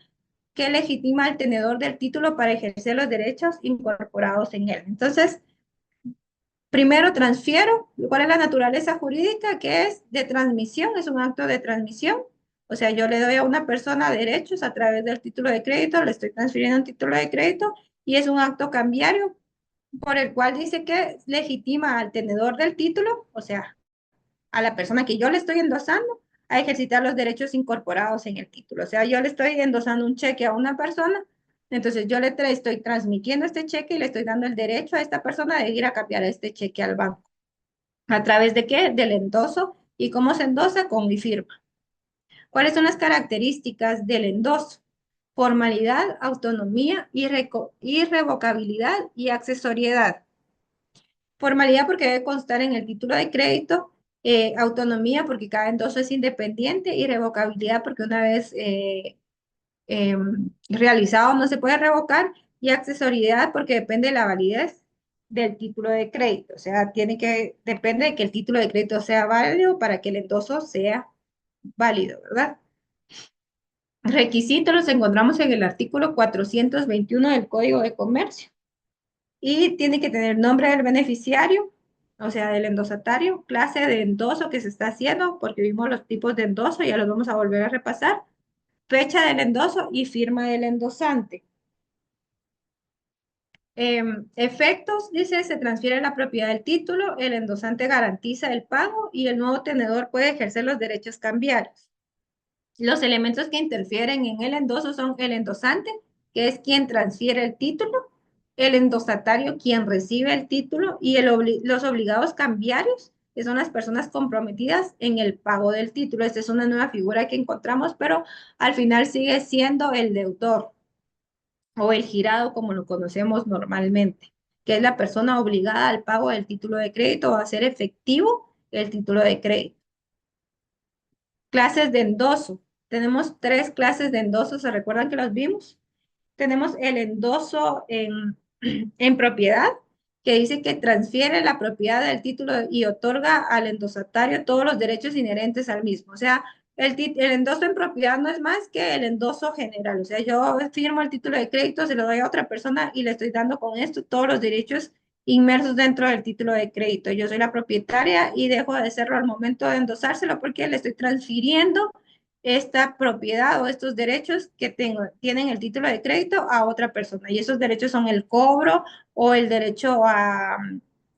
[SPEAKER 1] que legitima al tenedor del título para ejercer los derechos incorporados en él. Entonces, primero transfiero. ¿Cuál es la naturaleza jurídica? Que es de transmisión, es un acto de transmisión. O sea, yo le doy a una persona derechos a través del título de crédito, le estoy transfiriendo un título de crédito y es un acto cambiario por el cual dice que legitima al tenedor del título, o sea, a la persona que yo le estoy endosando, a ejercitar los derechos incorporados en el título. O sea, yo le estoy endosando un cheque a una persona, entonces yo le estoy transmitiendo este cheque y le estoy dando el derecho a esta persona de ir a cambiar este cheque al banco. ¿A través de qué? Del endoso. ¿Y cómo se endosa? Con mi firma. ¿Cuáles son las características del endoso? Formalidad, autonomía, irrevocabilidad y accesoriedad. Formalidad porque debe constar en el título de crédito, autonomía porque cada endoso es independiente y revocabilidad porque una vez realizado no se puede revocar y accesoriedad porque depende de la validez del título de crédito. O sea, depende de que el título de crédito sea válido para que el endoso sea válido, ¿verdad? Requisitos los encontramos en el artículo 421 del Código de Comercio. Y tiene que tener nombre del beneficiario, o sea, del endosatario, clase de endoso que se está haciendo, porque vimos los tipos de endoso, ya los vamos a volver a repasar, fecha del endoso y firma del endosante. Efectos, dice, se transfiere la propiedad del título, el endosante garantiza el pago y el nuevo tenedor puede ejercer los derechos cambiarios. Los elementos que interfieren en el endoso son el endosante, que es quien transfiere el título, el endosatario, quien recibe el título, y los obligados cambiarios, que son las personas comprometidas en el pago del título. Esta es una nueva figura que encontramos, pero al final sigue siendo el deudor o el girado, como lo conocemos normalmente, que es la persona obligada al pago del título de crédito o a hacer efectivo el título de crédito. Clases de endoso. Tenemos 3 clases de endoso, ¿se recuerdan que los vimos? Tenemos el endoso en propiedad, que dice que transfiere la propiedad del título y otorga al endosatario todos los derechos inherentes al mismo. O sea, el endoso en propiedad no es más que el endoso general. O sea, yo firmo el título de crédito, se lo doy a otra persona y le estoy dando con esto todos los derechos inmersos dentro del título de crédito. Yo soy la propietaria y dejo de serlo al momento de endosárselo porque le estoy transfiriendo esta propiedad o estos derechos que tienen el título de crédito a otra persona. Y esos derechos son el cobro o el derecho a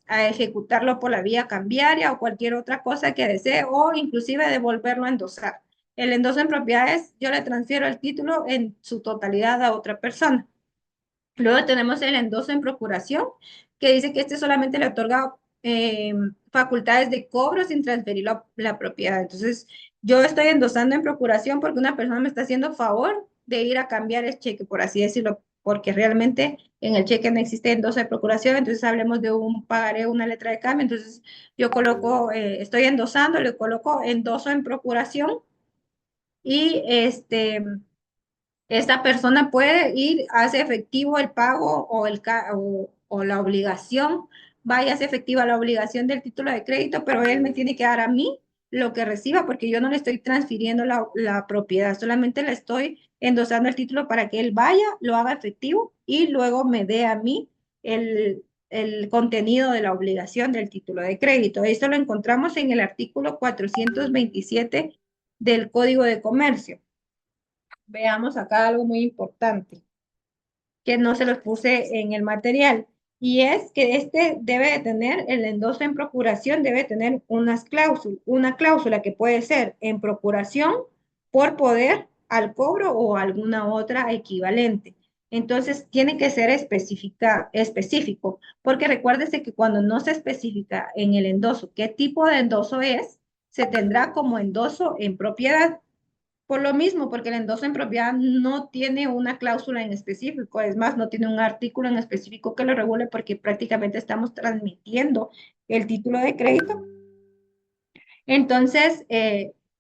[SPEAKER 1] ejecutarlo por la vía cambiaria o cualquier otra cosa que desee o inclusive devolverlo a endosar. El endoso en propiedades, yo le transfiero el título en su totalidad a otra persona. Luego tenemos el endoso en procuración, que dice que este solamente le otorga facultades de cobro sin transferir la propiedad. Entonces, yo estoy endosando en procuración porque una persona me está haciendo favor de ir a cambiar el cheque, por así decirlo, porque realmente en el cheque no existe endoso de procuración, entonces hablemos de un pagaré, una letra de cambio, entonces yo coloco, estoy endosando, le coloco endoso en procuración y Esta persona puede ir, hace efectivo el pago o la obligación, vaya, hace efectiva la obligación del título de crédito, pero él me tiene que dar a mí lo que reciba porque yo no le estoy transfiriendo la propiedad, solamente le estoy endosando el título para que él vaya, lo haga efectivo y luego me dé a mí el contenido de la obligación del título de crédito. Esto lo encontramos en el artículo 427 del Código de Comercio. Veamos acá algo muy importante que no se los puse en el material, y es que este debe de tener, el endoso en procuración debe tener una cláusula que puede ser en procuración, por poder, al cobro o alguna otra equivalente. Entonces, tiene que ser específico, porque recuérdese que cuando no se especifica en el endoso qué tipo de endoso es, se tendrá como endoso en propiedad. Por lo mismo, porque el endoso en propiedad no tiene una cláusula en específico, es más, no tiene un artículo en específico que lo regule porque prácticamente estamos transmitiendo el título de crédito. Entonces,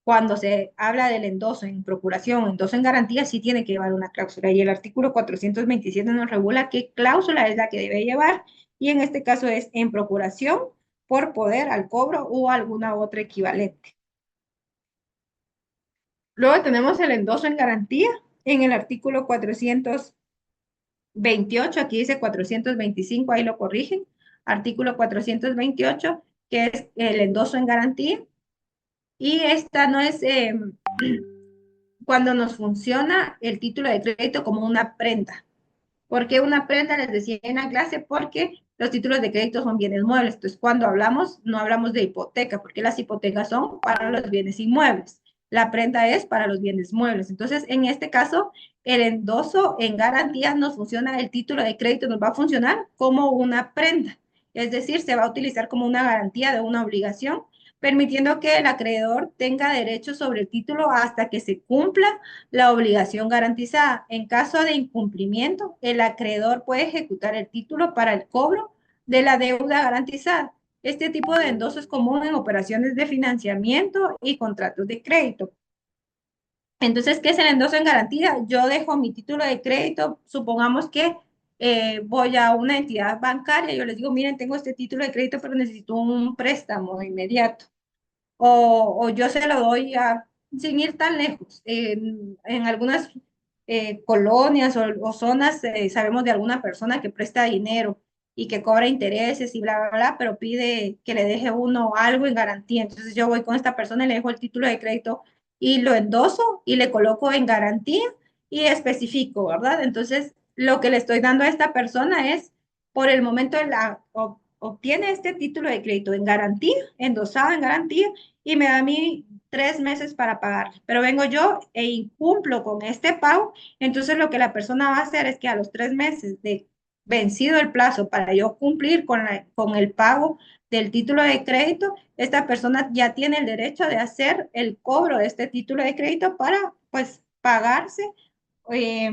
[SPEAKER 1] cuando se habla del endoso en procuración, endoso en garantía, sí tiene que llevar una cláusula y el artículo 427 nos regula qué cláusula es la que debe llevar y en este caso es en procuración, por poder, al cobro o alguna otra equivalente. Luego tenemos el endoso en garantía en el artículo 428, aquí dice 425, ahí lo corrigen. Artículo 428, que es el endoso en garantía. Y esta no es cuando nos funciona el título de crédito como una prenda. ¿Por qué una prenda? Les decía en la clase, porque los títulos de crédito son bienes muebles. Entonces, cuando hablamos, no hablamos de hipoteca, porque las hipotecas son para los bienes inmuebles. La prenda es para los bienes muebles. Entonces, en este caso, el endoso en garantía nos funciona, el título de crédito nos va a funcionar como una prenda. Es decir, se va a utilizar como una garantía de una obligación, permitiendo que el acreedor tenga derecho sobre el título hasta que se cumpla la obligación garantizada. En caso de incumplimiento, el acreedor puede ejecutar el título para el cobro de la deuda garantizada. Este tipo de endoso es común en operaciones de financiamiento y contratos de crédito. Entonces, ¿qué es el endoso en garantía? Yo dejo mi título de crédito, supongamos que voy a una entidad bancaria, yo les digo, miren, tengo este título de crédito, pero necesito un préstamo inmediato o yo se lo doy sin ir tan lejos. En algunas colonias o zonas sabemos de alguna persona que presta dinero y que cobra intereses y bla, bla, bla, pero pide que le deje uno algo en garantía. Entonces yo voy con esta persona y le dejo el título de crédito y lo endoso y le coloco en garantía y especifico, ¿verdad? Entonces lo que le estoy dando a esta persona es, por el momento, obtiene este título de crédito en garantía, endosado en garantía, y me da a mí 3 meses para pagar. Pero vengo yo e incumplo con este pago, entonces lo que la persona va a hacer es que a los 3 meses de vencido el plazo para yo cumplir con el pago del título de crédito, esta persona ya tiene el derecho de hacer el cobro de este título de crédito para, pues, pagarse eh,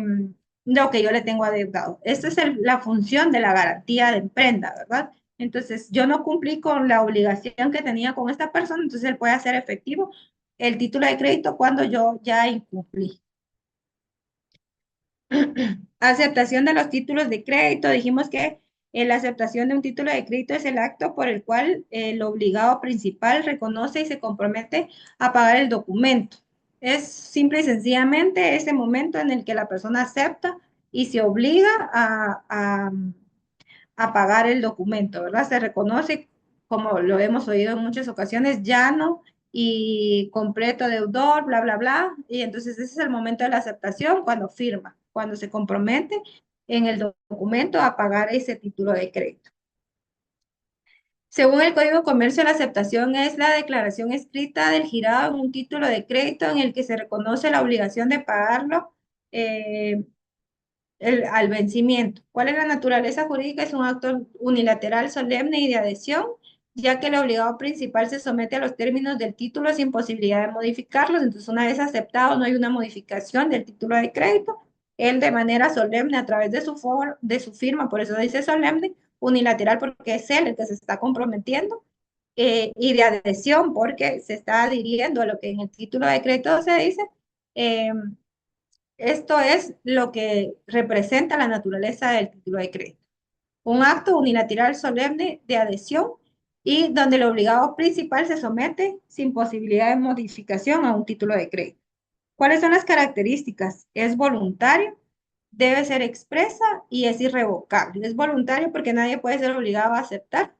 [SPEAKER 1] lo que yo le tengo adeudado. Esta es la función de la garantía de prenda, ¿verdad? Entonces, yo no cumplí con la obligación que tenía con esta persona, entonces él puede hacer efectivo el título de crédito cuando yo ya incumplí. Aceptación de los títulos de crédito. Dijimos que la aceptación de un título de crédito es el acto por el cual el obligado principal reconoce y se compromete a pagar el documento. Es simple y sencillamente ese momento en el que la persona acepta y se obliga a pagar el documento, ¿verdad? Se reconoce, como lo hemos oído en muchas ocasiones, llano y completo deudor, bla, bla, bla. Y entonces ese es el momento de la aceptación cuando firma, cuando se compromete en el documento a pagar ese título de crédito. Según el Código de Comercio, la aceptación es la declaración escrita del girado en un título de crédito en el que se reconoce la obligación de pagarlo eh, al vencimiento. ¿Cuál es la naturaleza jurídica? Es un acto unilateral, solemne y de adhesión, ya que el obligado principal se somete a los términos del título sin posibilidad de modificarlos. Entonces, una vez aceptado, no hay una modificación del título de crédito. Él de manera solemne, a través de su firma, por eso dice solemne, unilateral, porque es él el que se está comprometiendo, y de adhesión, porque se está adhiriendo a lo que en el título de crédito se dice. Esto es lo que representa la naturaleza del título de crédito. Un acto unilateral solemne de adhesión y donde el obligado principal se somete sin posibilidad de modificación a un título de crédito. ¿Cuáles son las características? Es voluntario, debe ser expresa y es irrevocable. Es voluntario porque nadie puede ser obligado a aceptar.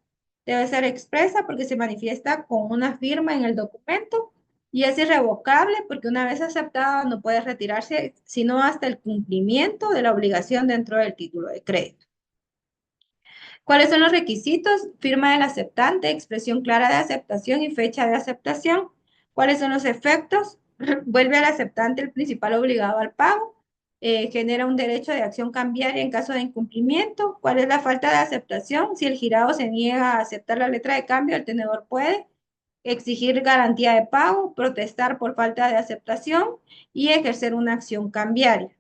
[SPEAKER 1] Debe ser expresa porque se manifiesta con una firma en el documento y es irrevocable porque una vez aceptada no puede retirarse sino hasta el cumplimiento de la obligación dentro del título de crédito. ¿Cuáles son los requisitos? Firma del aceptante, expresión clara de aceptación y fecha de aceptación. ¿Cuáles son los efectos? Vuelve al aceptante el principal obligado al pago. Genera un derecho de acción cambiaria en caso de incumplimiento. ¿Cuál es la falta de aceptación? Si el girado se niega a aceptar la letra de cambio, el tenedor puede exigir garantía de pago, protestar por falta de aceptación y ejercer una acción cambiaria.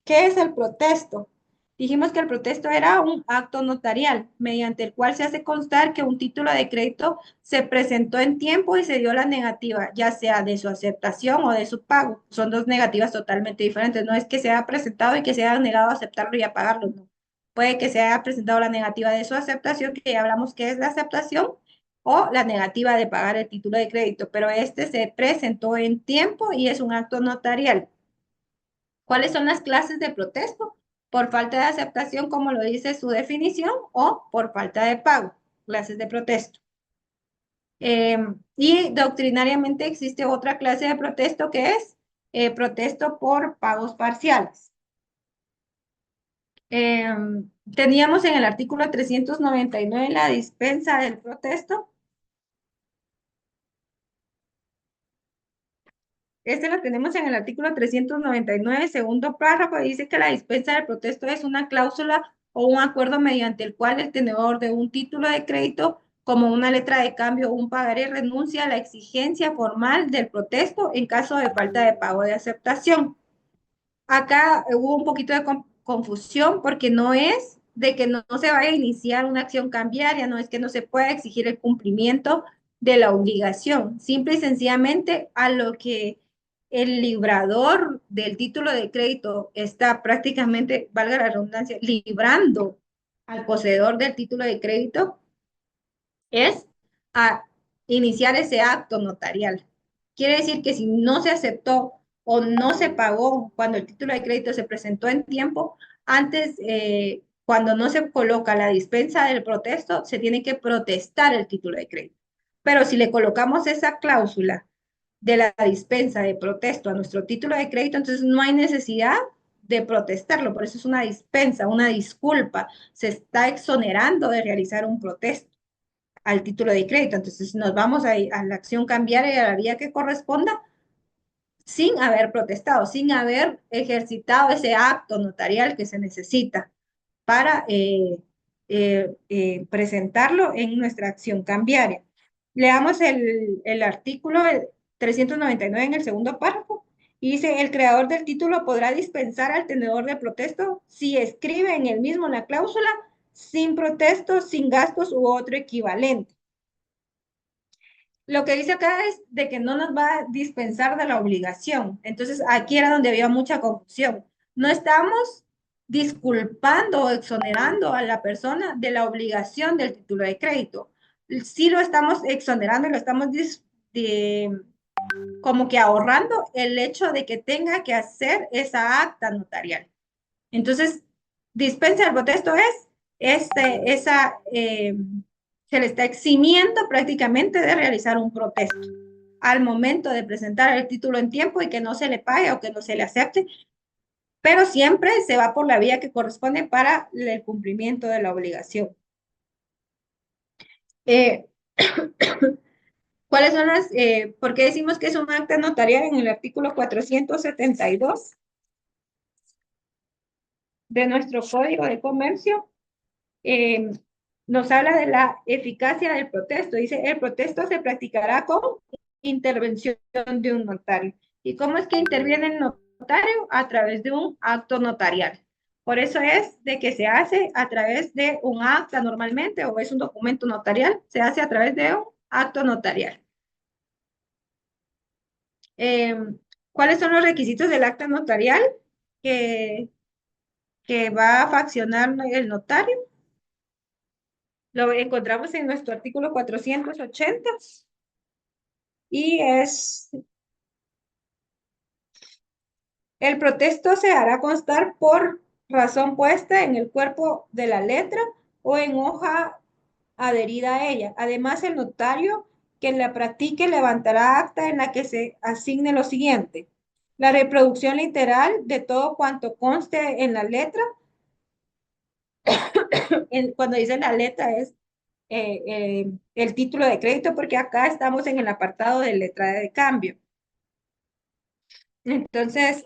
[SPEAKER 1] ¿Qué es el protesto? Dijimos que el protesto era un acto notarial mediante el cual se hace constar que un título de crédito se presentó en tiempo y se dio la negativa, ya sea de su aceptación o de su pago. Son dos negativas totalmente diferentes. No es que se haya presentado y que se haya negado a aceptarlo y a pagarlo, no. Puede que se haya presentado la negativa de su aceptación, que ya hablamos que es la aceptación, o la negativa de pagar el título de crédito, pero este se presentó en tiempo y es un acto notarial. ¿Cuáles son las clases de protesto? Por falta de aceptación, como lo dice su definición, o por falta de pago, clases de protesto. Y doctrinariamente existe otra clase de protesto que es protesto por pagos parciales. Teníamos en el artículo 399 la dispensa del protesto. Este lo tenemos en el artículo 399, segundo párrafo, dice que la dispensa del protesto es una cláusula o un acuerdo mediante el cual el tenedor de un título de crédito, como una letra de cambio o un pagaré, renuncia a la exigencia formal del protesto en caso de falta de pago de aceptación. Acá hubo un poquito de confusión porque no es de que no se vaya a iniciar una acción cambiaria, no es que no se pueda exigir el cumplimiento de la obligación, simple y sencillamente a lo que el librador del título de crédito está prácticamente, valga la redundancia, librando al poseedor del título de crédito es a iniciar ese acto notarial. Quiere decir que si no se aceptó o no se pagó cuando el título de crédito se presentó en tiempo, antes, cuando no se coloca la dispensa del protesto, se tiene que protestar el título de crédito. Pero si le colocamos esa cláusula de la dispensa de protesto a nuestro título de crédito, entonces no hay necesidad de protestarlo, por eso es una dispensa, una disculpa, se está exonerando de realizar un protesto al título de crédito. Entonces nos vamos a la acción cambiaria y a la vía que corresponda sin haber protestado, sin haber ejercitado ese acto notarial que se necesita para presentarlo en nuestra acción cambiaria. Leamos el artículo 399 en el segundo párrafo. Y dice, el creador del título podrá dispensar al tenedor de protesto si escribe en el mismo la cláusula sin protesto, sin gastos u otro equivalente. Lo que dice acá es de que no nos va a dispensar de la obligación. Entonces, aquí era donde había mucha confusión. No estamos disculpando o exonerando a la persona de la obligación del título de crédito. Sí lo estamos exonerando y lo estamos como que ahorrando el hecho de que tenga que hacer esa acta notarial. Entonces, dispensa del protesto es se le está eximiendo prácticamente de realizar un protesto al momento de presentar el título en tiempo y que no se le pague o que no se le acepte, pero siempre se va por la vía que corresponde para el cumplimiento de la obligación. Eh, ¿Cuáles son por qué decimos que es un acta notarial en el artículo 472 de nuestro Código de Comercio? Nos habla de la eficacia del protesto. Dice, el protesto se practicará con intervención de un notario. ¿Y cómo es que interviene el notario? A través de un acto notarial. Por eso es de que se hace a través de un acta normalmente, o es un documento notarial, se hace a través de un acto notarial. ¿Cuáles son los requisitos del acta notarial que, que va a faccionar el notario? Lo encontramos en nuestro artículo 480 y es: el protesto se hará constar por razón puesta en el cuerpo de la letra o en hoja adherida a ella. Además, el notario que la practique levantará acta en la que se asigne lo siguiente: la reproducción literal de todo cuanto conste en la letra. Cuando dice la letra es el título de crédito, porque acá estamos en el apartado de letra de cambio. Entonces,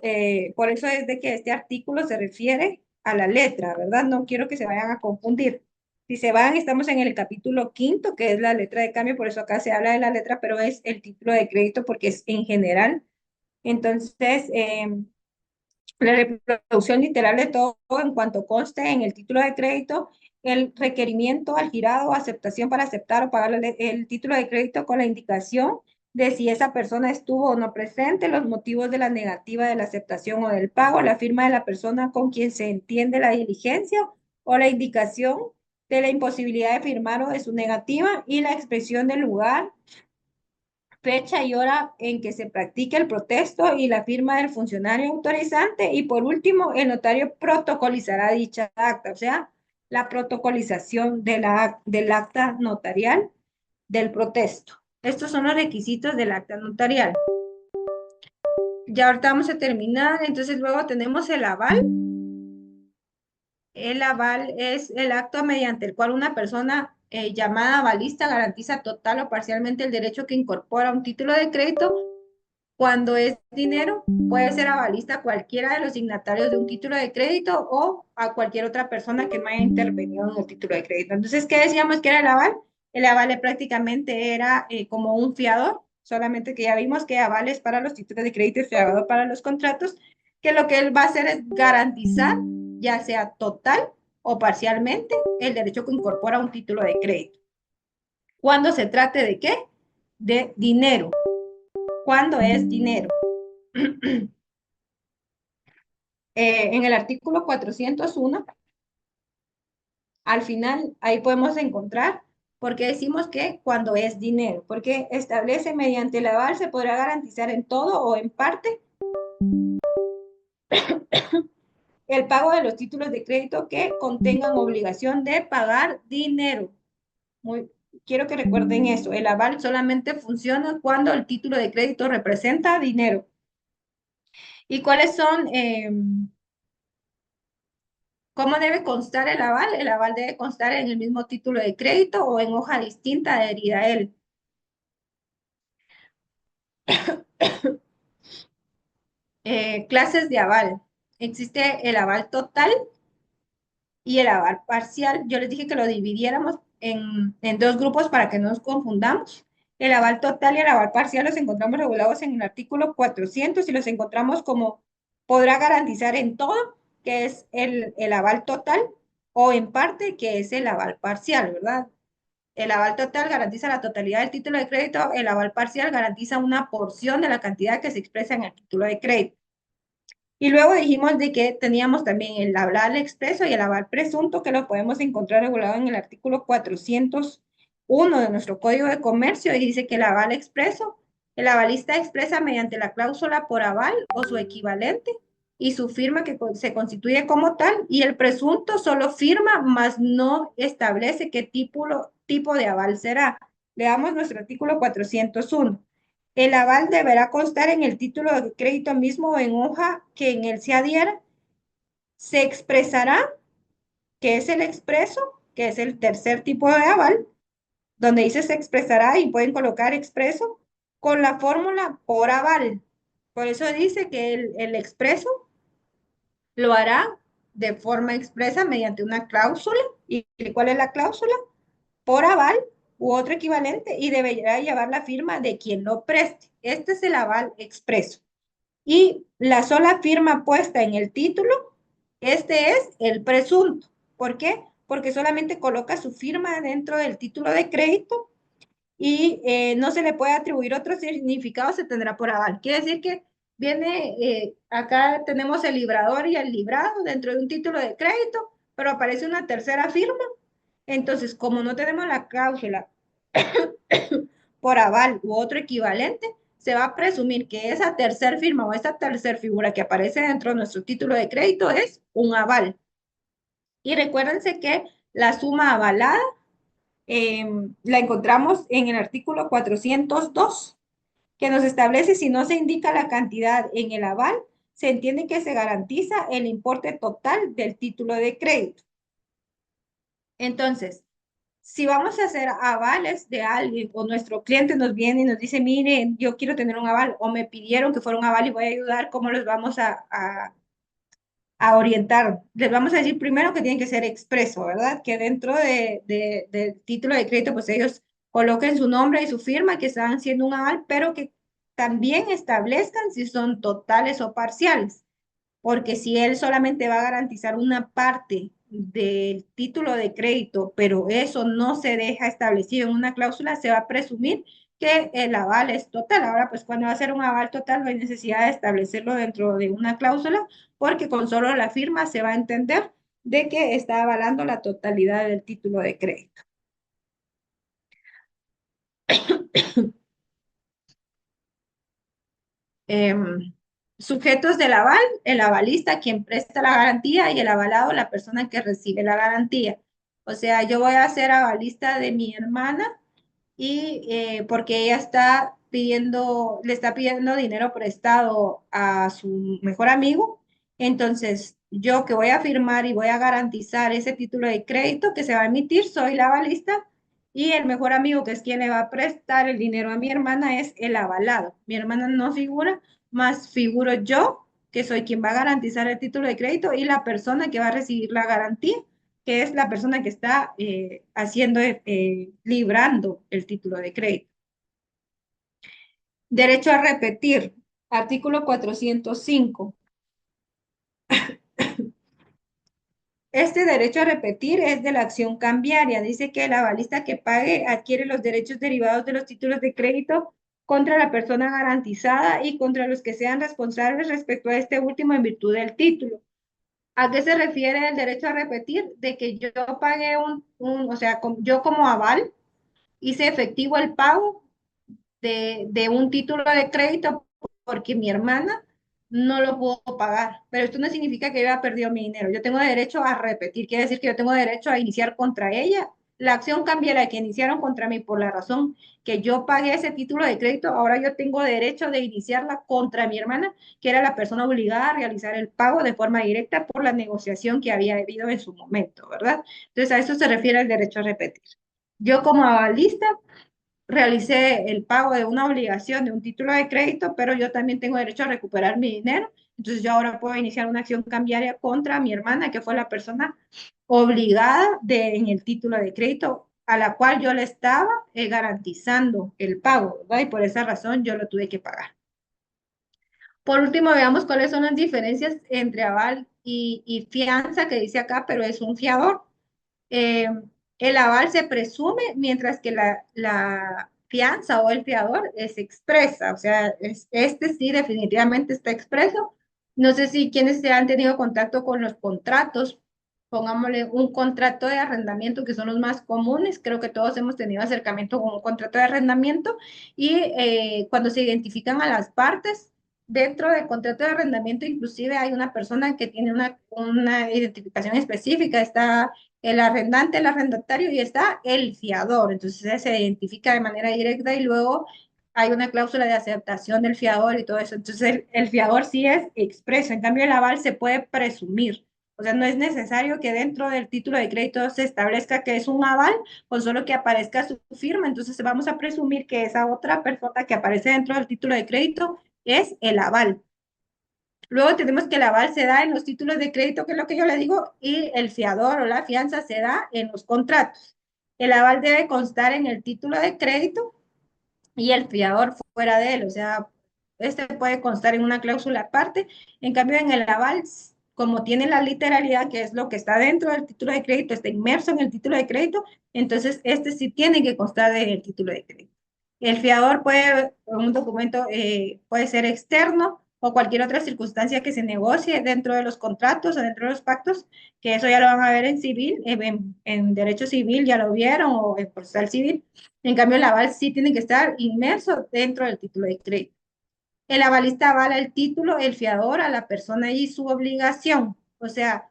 [SPEAKER 1] por eso es de que este artículo se refiere a la letra, ¿verdad? No quiero que se vayan a confundir. Si se van, estamos en el capítulo quinto, que es la letra de cambio, por eso acá se habla de la letra, pero es el título de crédito porque es en general. Entonces, la reproducción literal de todo en cuanto conste en el título de crédito, el requerimiento al girado, aceptación para aceptar o pagar el título de crédito con la indicación de si esa persona estuvo o no presente, los motivos de la negativa de la aceptación o del pago, la firma de la persona con quien se entiende la diligencia o la indicación de la imposibilidad de firmar o de su negativa y la expresión del lugar, fecha y hora en que se practique el protesto y la firma del funcionario autorizante. Y por último, el notario protocolizará dicha acta, o sea, la protocolización del acta notarial del protesto. Estos son los requisitos del acta notarial. Ya ahorita vamos a terminar, entonces luego tenemos el aval. El aval es el acto mediante el cual una persona llamada avalista garantiza total o parcialmente el derecho que incorpora un título de crédito. Cuando es dinero, puede ser avalista a cualquiera de los signatarios de un título de crédito o a cualquier otra persona que no haya intervenido en el título de crédito. Entonces, ¿qué decíamos que era el aval? El aval prácticamente era como un fiador, solamente que ya vimos que aval es para los títulos de crédito y fiador para los contratos, que lo que él va a hacer es garantizar, ya sea total o parcialmente, el derecho que incorpora un título de crédito. Cuando se trate de qué? De dinero. ¿Cuándo es dinero? En el artículo 401, al final, ahí podemos encontrar por qué decimos que cuando es dinero, porque establece mediante el aval se podrá garantizar en todo o en parte el pago de los títulos de crédito que contengan obligación de pagar dinero. Quiero que recuerden eso, el aval solamente funciona cuando el título de crédito representa dinero. ¿Y cuáles son ¿cómo debe constar el aval? El aval debe constar en el mismo título de crédito o en hoja distinta adherida a él. Clases de aval. Existe el aval total y el aval parcial. Yo les dije que lo dividiéramos en dos grupos para que no nos confundamos. El aval total y el aval parcial los encontramos regulados en el artículo 400 y los encontramos como podrá garantizar en todo, que es el aval total, o en parte, que es el aval parcial, ¿verdad? El aval total garantiza la totalidad del título de crédito, el aval parcial garantiza una porción de la cantidad que se expresa en el título de crédito. Y luego dijimos de que teníamos también el aval expreso y el aval presunto, que lo podemos encontrar regulado en el artículo 401 de nuestro Código de Comercio, y dice que el aval expreso, el avalista expresa mediante la cláusula por aval o su equivalente y su firma que se constituye como tal, y el presunto solo firma, mas no establece qué tipo de aval será. Leamos nuestro artículo 401. El aval deberá constar en el título de crédito mismo o en hoja que en él se adhiera. Se expresará, que es el expreso, que es el tercer tipo de aval, donde dice se expresará y pueden colocar expreso con la fórmula por aval. Por eso dice que el expreso lo hará de forma expresa mediante una cláusula. ¿Y cuál es la cláusula? Por aval u otro equivalente y deberá llevar la firma de quien lo preste. Este es el aval expreso. Y la sola firma puesta en el título, este es el presunto. ¿Por qué? Porque solamente coloca su firma dentro del título de crédito y no se le puede atribuir otro significado, se tendrá por aval. Quiere decir que Viene, acá tenemos el librador y el librado dentro de un título de crédito, pero aparece una tercera firma. Entonces, como no tenemos la cláusula por aval u otro equivalente, se va a presumir que esa tercer firma o esa tercer figura que aparece dentro de nuestro título de crédito es un aval. Y recuérdense que la suma avalada la encontramos en el artículo 402, que nos establece si no se indica la cantidad en el aval, se entiende que se garantiza el importe total del título de crédito. Entonces, si vamos a hacer avales de alguien o nuestro cliente nos viene y nos dice, miren, yo quiero tener un aval o me pidieron que fuera un aval y voy a ayudar, ¿cómo los vamos a orientar? Les vamos a decir primero que tienen que ser expreso, ¿verdad? Que dentro del título de crédito, pues ellos coloquen su nombre y su firma que están haciendo un aval, pero que también establezcan si son totales o parciales, porque si él solamente va a garantizar una parte del título de crédito, pero eso no se deja establecido en una cláusula, se va a presumir que el aval es total. Ahora, pues cuando va a ser un aval total, no hay necesidad de establecerlo dentro de una cláusula, porque con solo la firma se va a entender de que está avalando la totalidad del título de crédito. Sujetos del aval, el avalista, quien presta la garantía, y el avalado, la persona que recibe la garantía. O sea, yo voy a ser avalista de mi hermana y porque ella está pidiendo, le está pidiendo dinero prestado a su mejor amigo, entonces yo que voy a firmar y voy a garantizar ese título de crédito que se va a emitir, soy la avalista y el mejor amigo, que es quien le va a prestar el dinero a mi hermana, es el avalado. Mi hermana no figura, más figuro yo, que soy quien va a garantizar el título de crédito y la persona que va a recibir la garantía, que es la persona que está haciendo, librando el título de crédito. Derecho a repetir, artículo 405. Este derecho a repetir es de la acción cambiaria. Dice que el avalista que pague adquiere los derechos derivados de los títulos de crédito contra la persona garantizada y contra los que sean responsables respecto a este último en virtud del título. ¿A qué se refiere el derecho a repetir? De que yo pagué o sea, yo como aval hice efectivo el pago de un título de crédito porque mi hermana no lo pudo pagar. Pero esto no significa que yo haya perdido mi dinero. Yo tengo derecho a repetir, quiere decir que yo tengo derecho a iniciar contra ella. La acción cambiará, que iniciaron contra mí por la razón que yo pagué ese título de crédito. Ahora yo tengo derecho de iniciarla contra mi hermana, que era la persona obligada a realizar el pago de forma directa por la negociación que había habido en su momento, ¿verdad? Entonces a eso se refiere el derecho a repetir. Yo como avalista realicé el pago de una obligación de un título de crédito, pero yo también tengo derecho a recuperar mi dinero. Entonces yo ahora puedo iniciar una acción cambiaria contra mi hermana, que fue la persona obligada en el título de crédito a la cual yo le estaba garantizando el pago, ¿verdad? Y por esa razón yo lo tuve que pagar. Por último, veamos cuáles son las diferencias entre aval y fianza, que dice acá, pero es un fiador. eh, el aval se presume, mientras que la fianza o el fiador es expresa, o sea, este sí definitivamente está expreso. No sé si quienes se han tenido contacto con los contratos, pongámosle un contrato de arrendamiento, que son los más comunes, creo que todos hemos tenido acercamiento con un contrato de arrendamiento, y cuando se identifican a las partes, dentro del contrato de arrendamiento inclusive hay una persona que tiene una identificación específica, está el arrendante, el arrendatario y está el fiador. Entonces se identifica de manera directa y luego hay una cláusula de aceptación del fiador y todo eso. Entonces el fiador sí es expreso. En cambio, el aval se puede presumir. O sea, no es necesario que dentro del título de crédito se establezca que es un aval, con solo que aparezca su firma. Entonces vamos a presumir que esa otra persona que aparece dentro del título de crédito es el aval. Luego tenemos que el aval se da en los títulos de crédito, que es lo que yo le digo, y el fiador o la fianza se da en los contratos. El aval debe constar en el título de crédito y el fiador fuera de él, o sea, este puede constar en una cláusula aparte. En cambio, en el aval, como tiene la literalidad, que es lo que está dentro del título de crédito, está inmerso en el título de crédito, entonces este sí tiene que constar en el título de crédito. El fiador puede, un documento puede ser externo, o cualquier otra circunstancia que se negocie dentro de los contratos o dentro de los pactos, que eso ya lo van a ver en civil, en derecho civil ya lo vieron o en procesal civil. En cambio, el aval sí tiene que estar inmerso dentro del título de crédito. El avalista avala el título, el fiador a la persona y su obligación. O sea,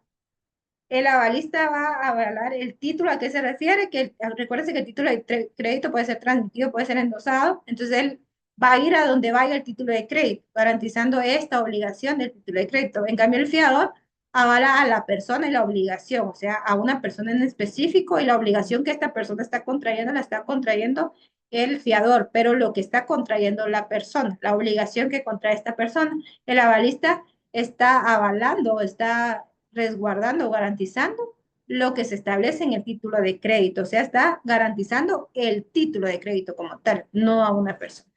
[SPEAKER 1] el avalista va a avalar el título. ¿A qué se refiere? Que recuérdense que el título de crédito puede ser transmitido, puede ser endosado. Entonces él va a ir a donde vaya el título de crédito, garantizando esta obligación del título de crédito. En cambio, el fiador avala a la persona y la obligación, o sea, a una persona en específico, y la obligación que esta persona está contrayendo la está contrayendo el fiador, pero lo que está contrayendo la persona, la obligación que contrae esta persona, el avalista está avalando, está resguardando o garantizando lo que se establece en el título de crédito, o sea, está garantizando el título de crédito como tal, no a una persona.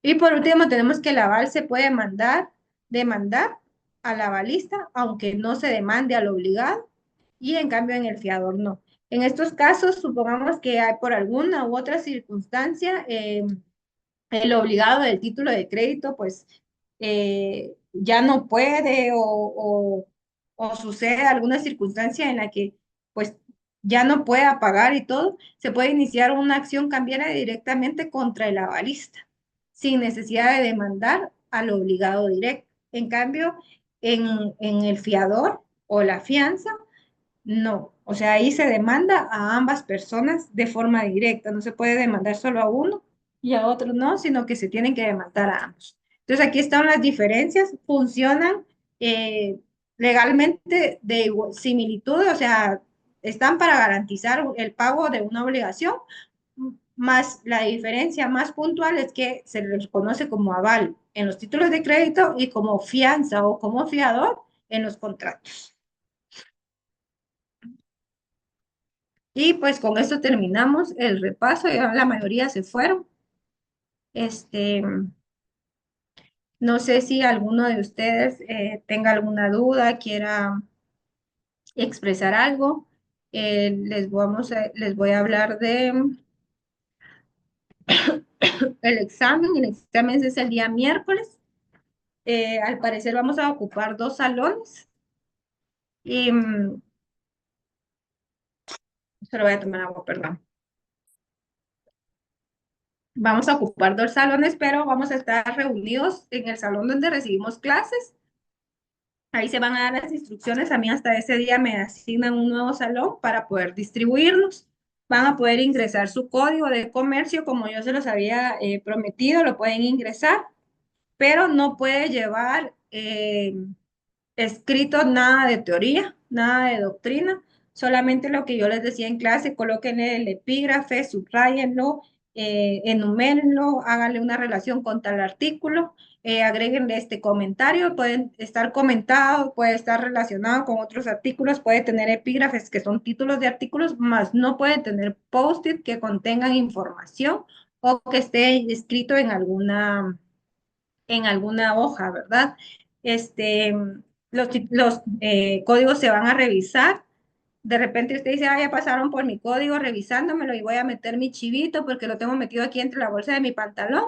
[SPEAKER 1] Y por último, tenemos que el aval se puede demandar al avalista, aunque no se demande al obligado, y en cambio en el fiador no. En estos casos, supongamos que hay por alguna u otra circunstancia, el obligado del título de crédito, pues ya no puede o sucede alguna circunstancia en la que pues ya no pueda pagar y todo, se puede iniciar una acción cambiaria directamente contra el avalista, sin necesidad de demandar al obligado directo. En cambio, en el fiador o la fianza, no, o sea, ahí se demanda a ambas personas de forma directa, no se puede demandar solo a uno y a otro no, sino que se tienen que demandar a ambos. Entonces aquí están las diferencias, funcionan eh, legalmente de similitud, o sea, están para garantizar el pago de una obligación, más la diferencia más puntual es que se les conoce como aval en los títulos de crédito y como fianza o como fiador en los contratos. Y pues con esto terminamos el repaso, ya la mayoría se fueron. Este, no sé si alguno de ustedes tenga alguna duda, quiera expresar algo. Les voy a hablar de el examen. El examen es el día miércoles. Al parecer vamos a ocupar 2 salones. Y solo voy a tomar agua, perdón. Vamos a ocupar 2 salones, pero vamos a estar reunidos en el salón donde recibimos clases. Ahí se van a dar las instrucciones. A mí hasta ese día me asignan un nuevo salón para poder distribuirlos. Van a poder ingresar su código de comercio como yo se los había prometido, lo pueden ingresar, pero no puede llevar escrito nada de teoría, nada de doctrina, solamente lo que yo les decía en clase, coloquen el epígrafe, subrayenlo, enumérenlo, háganle una relación con tal artículo, agréguenle este comentario, pueden estar comentados, puede estar relacionado con otros artículos, puede tener epígrafes que son títulos de artículos, más no puede tener post-it que contengan información o que esté escrito en alguna hoja, ¿verdad? Los códigos se van a revisar. De repente usted dice, ah, ya pasaron por mi código revisándomelo y voy a meter mi chivito porque lo tengo metido aquí entre la bolsa de mi pantalón.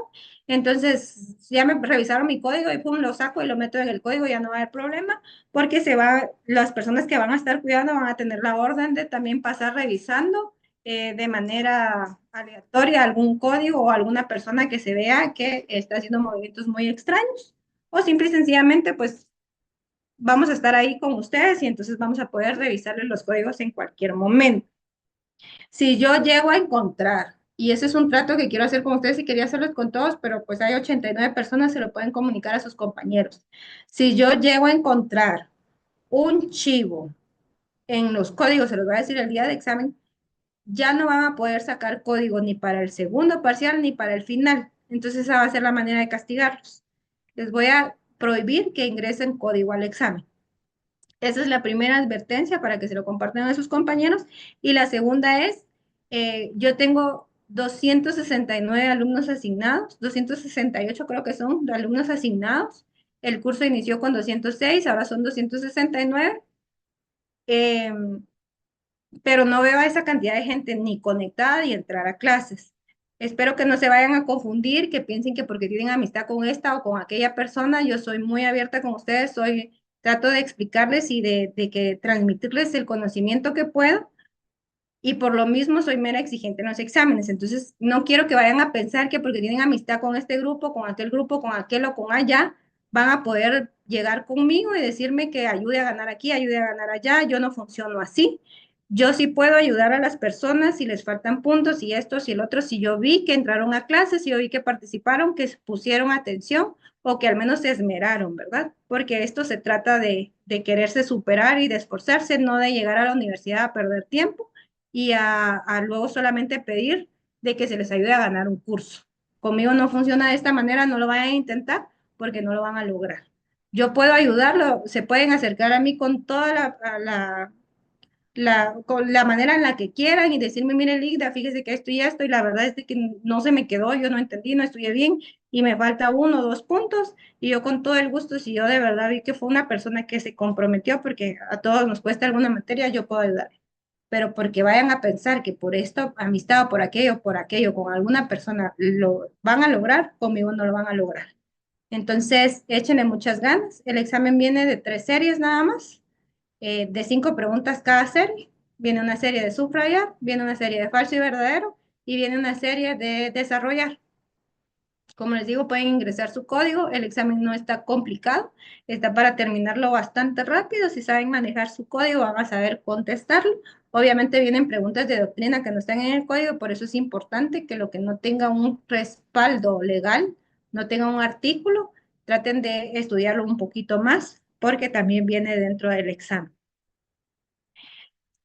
[SPEAKER 1] Entonces, ya me revisaron mi código y pum, lo saco y lo meto en el código, ya no va a haber problema porque las personas que van a estar cuidando van a tener la orden de también pasar revisando de manera aleatoria algún código o alguna persona que se vea que está haciendo movimientos muy extraños. O simple y sencillamente, pues vamos a estar ahí con ustedes y entonces vamos a poder revisarles los códigos en cualquier momento. Si yo llego a encontrar, y ese es un trato que quiero hacer con ustedes y quería hacerlos con todos, pero pues hay 89 personas, se lo pueden comunicar a sus compañeros. Si yo llego a encontrar un chivo en los códigos, se los voy a decir el día de examen, ya no van a poder sacar código ni para el segundo parcial ni para el final. Entonces esa va a ser la manera de castigarlos. Les voy a prohibir que ingresen código al examen. Esa es la primera advertencia para que se lo compartan a sus compañeros. Y la segunda es, yo tengo 269 alumnos asignados, 268 creo que son alumnos asignados. El curso inició con 206, ahora son 269. Pero no veo a esa cantidad de gente ni conectada ni entrar a clases. Espero que no se vayan a confundir, que piensen que porque tienen amistad con esta o con aquella persona, yo soy muy abierta con ustedes, trato de explicarles y de que transmitirles el conocimiento que puedo, y por lo mismo soy mera exigente en los exámenes. Entonces, no quiero que vayan a pensar que porque tienen amistad con este grupo, con aquel o con allá, van a poder llegar conmigo y decirme que ayude a ganar aquí, ayude a ganar allá. Yo no funciono así. Yo sí puedo ayudar a las personas si les faltan puntos y esto, y el otro, si yo vi que entraron a clases, si yo vi que participaron, que pusieron atención o que al menos se esmeraron, ¿verdad? Porque esto se trata de quererse superar y de esforzarse, no de llegar a la universidad a perder tiempo y a luego solamente pedir de que se les ayude a ganar un curso. Conmigo no funciona de esta manera, no lo vayan a intentar porque no lo van a lograr. Yo puedo ayudarlo, se pueden acercar a mí con toda con la manera en la que quieran y decirme, mire, Ligda, fíjese que esto y esto, y la verdad es de que no se me quedó, yo no entendí, no estudié bien, y me falta 1 o 2 puntos, y yo con todo el gusto, si yo de verdad vi que fue una persona que se comprometió, porque a todos nos cuesta alguna materia, yo puedo ayudar, pero porque vayan a pensar que por esto, amistad o por aquello, con alguna persona lo van a lograr, conmigo no lo van a lograr. Entonces, échenle muchas ganas. El examen viene de 3 series nada más, de 5 preguntas cada serie. Viene una serie de subrayar, viene una serie de falso y verdadero y viene una serie de desarrollar. Como les digo, pueden ingresar su código. El examen no está complicado, está para terminarlo bastante rápido. Si saben manejar su código, van a saber contestarlo. Obviamente vienen preguntas de doctrina que no están en el código, por eso es importante que lo que no tenga un respaldo legal, no tenga un artículo, traten de estudiarlo un poquito más, porque también viene dentro del examen.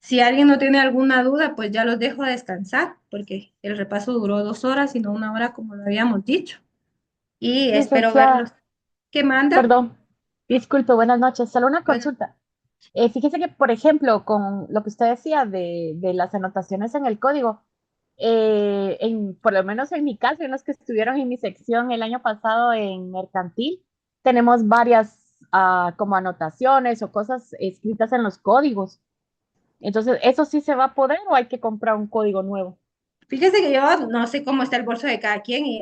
[SPEAKER 1] Si alguien no tiene alguna duda, pues ya los dejo descansar, porque el repaso duró 2 horas y no 1 hora como lo habíamos dicho. Y espero verlos.
[SPEAKER 4] Licenciada,
[SPEAKER 1] ¿Qué manda?
[SPEAKER 4] perdón, disculpe, buenas noches. Solo una
[SPEAKER 1] Bueno,
[SPEAKER 4] consulta. Fíjese que, por ejemplo, con lo que usted decía de las anotaciones en el código, por lo menos en mi caso, en los que estuvieron en mi sección el año pasado en mercantil, tenemos varias como anotaciones o cosas escritas en los códigos. Entonces, ¿eso sí se va a poder o hay que comprar un código nuevo?
[SPEAKER 1] fíjese que yo no sé cómo está el bolso de cada quien y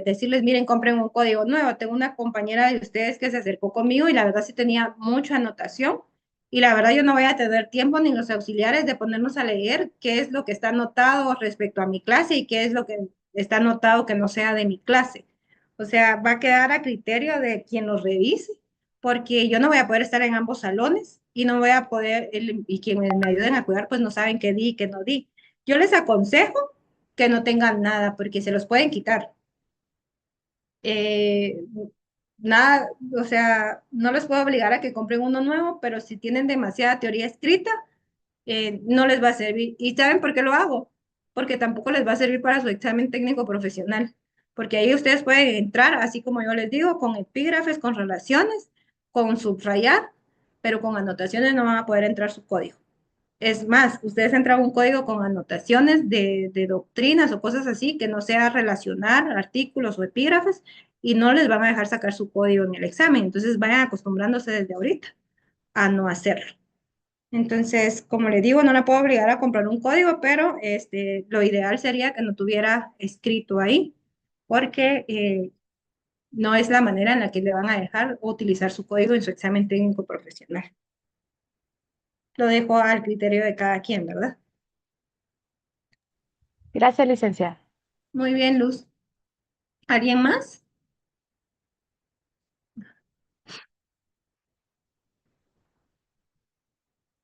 [SPEAKER 1] decirles, miren, compren un código nuevo. Tengo una compañera de ustedes que se acercó conmigo y la verdad sí tenía mucha anotación y la verdad yo no voy a tener tiempo ni los auxiliares de ponernos a leer qué es lo que está anotado respecto a mi clase y qué es lo que está anotado que no sea de mi clase. O sea, va a quedar a criterio de quien los revise, porque yo no voy a poder estar en ambos salones y no voy a poder, y quienes me ayuden a cuidar, pues no saben qué di y qué no di. Yo les aconsejo que no tengan nada porque se los pueden quitar. Eh, nada, o sea, no les puedo obligar a que compren uno nuevo, pero si tienen demasiada teoría escrita, no les va a servir. ¿Y saben por qué lo hago? Porque tampoco les va a servir para su examen técnico profesional, porque ahí ustedes pueden entrar, así como yo les digo, con epígrafes, con relaciones, con subrayar, pero con anotaciones no van a poder entrar su código. Es más, ustedes entran un código con anotaciones de doctrinas o cosas así que no sea relacionar artículos o epígrafes y no les van a dejar sacar su código en el examen. Entonces vayan acostumbrándose desde ahorita a no hacerlo. Entonces, como le digo, no la puedo obligar a comprar un código, pero lo ideal sería que no tuviera escrito ahí, porque no es la manera en la que le van a dejar utilizar su código en su examen técnico profesional. Lo dejo al criterio de cada quien, ¿verdad?
[SPEAKER 4] Gracias, licenciada.
[SPEAKER 1] Muy bien, Luz. ¿Alguien más?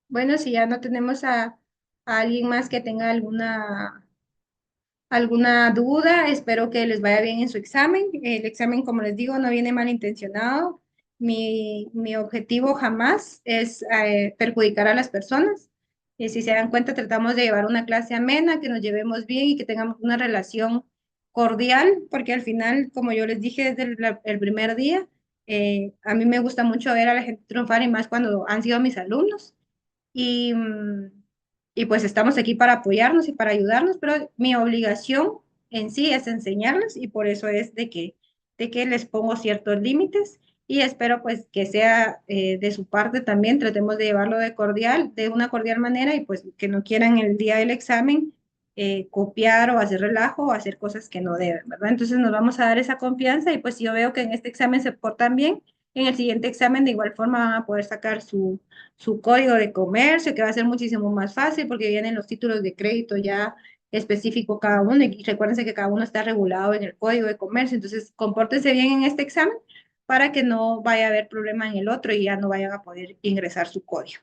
[SPEAKER 1] Bueno, si ya no tenemos a alguien más que tenga alguna duda, espero que les vaya bien en su examen. El examen, como les digo, no viene malintencionado. Mi objetivo jamás es perjudicar a las personas. Si se dan cuenta, tratamos de llevar una clase amena, que nos llevemos bien y que tengamos una relación cordial, porque al final, como yo les dije desde el primer día, a mí me gusta mucho ver a la gente triunfar y más cuando han sido mis alumnos. Y, y pues estamos aquí para apoyarnos y para ayudarnos, pero mi obligación en sí es enseñarles y por eso es de que les pongo ciertos límites y espero pues que sea de su parte también, tratemos de llevarlo de una cordial manera y pues que no quieran el día del examen copiar o hacer relajo o hacer cosas que no deben, ¿verdad? Entonces nos vamos a dar esa confianza y pues si yo veo que en este examen se portan bien, en el siguiente examen de igual forma van a poder sacar su código de comercio, que va a ser muchísimo más fácil porque vienen los títulos de crédito ya específico cada uno y recuérdense que cada uno está regulado en el código de comercio, entonces compórtense bien en este examen para que no vaya a haber problema en el otro y ya no vayan a poder ingresar su código.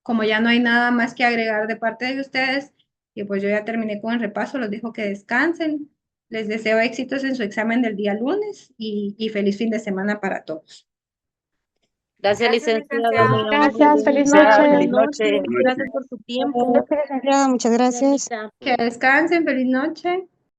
[SPEAKER 1] Como ya no hay nada más que agregar de parte de ustedes, y pues yo ya terminé con el repaso, los dejo que descansen. Les deseo éxitos en su examen del día lunes y feliz fin de semana para todos.
[SPEAKER 5] Gracias, licenciado. Muy amable.
[SPEAKER 4] Gracias, feliz
[SPEAKER 5] Gracias,
[SPEAKER 4] noche.
[SPEAKER 5] feliz noche.
[SPEAKER 3] Gracias por su tiempo.
[SPEAKER 2] Muchas gracias.
[SPEAKER 1] Que descansen, feliz noche.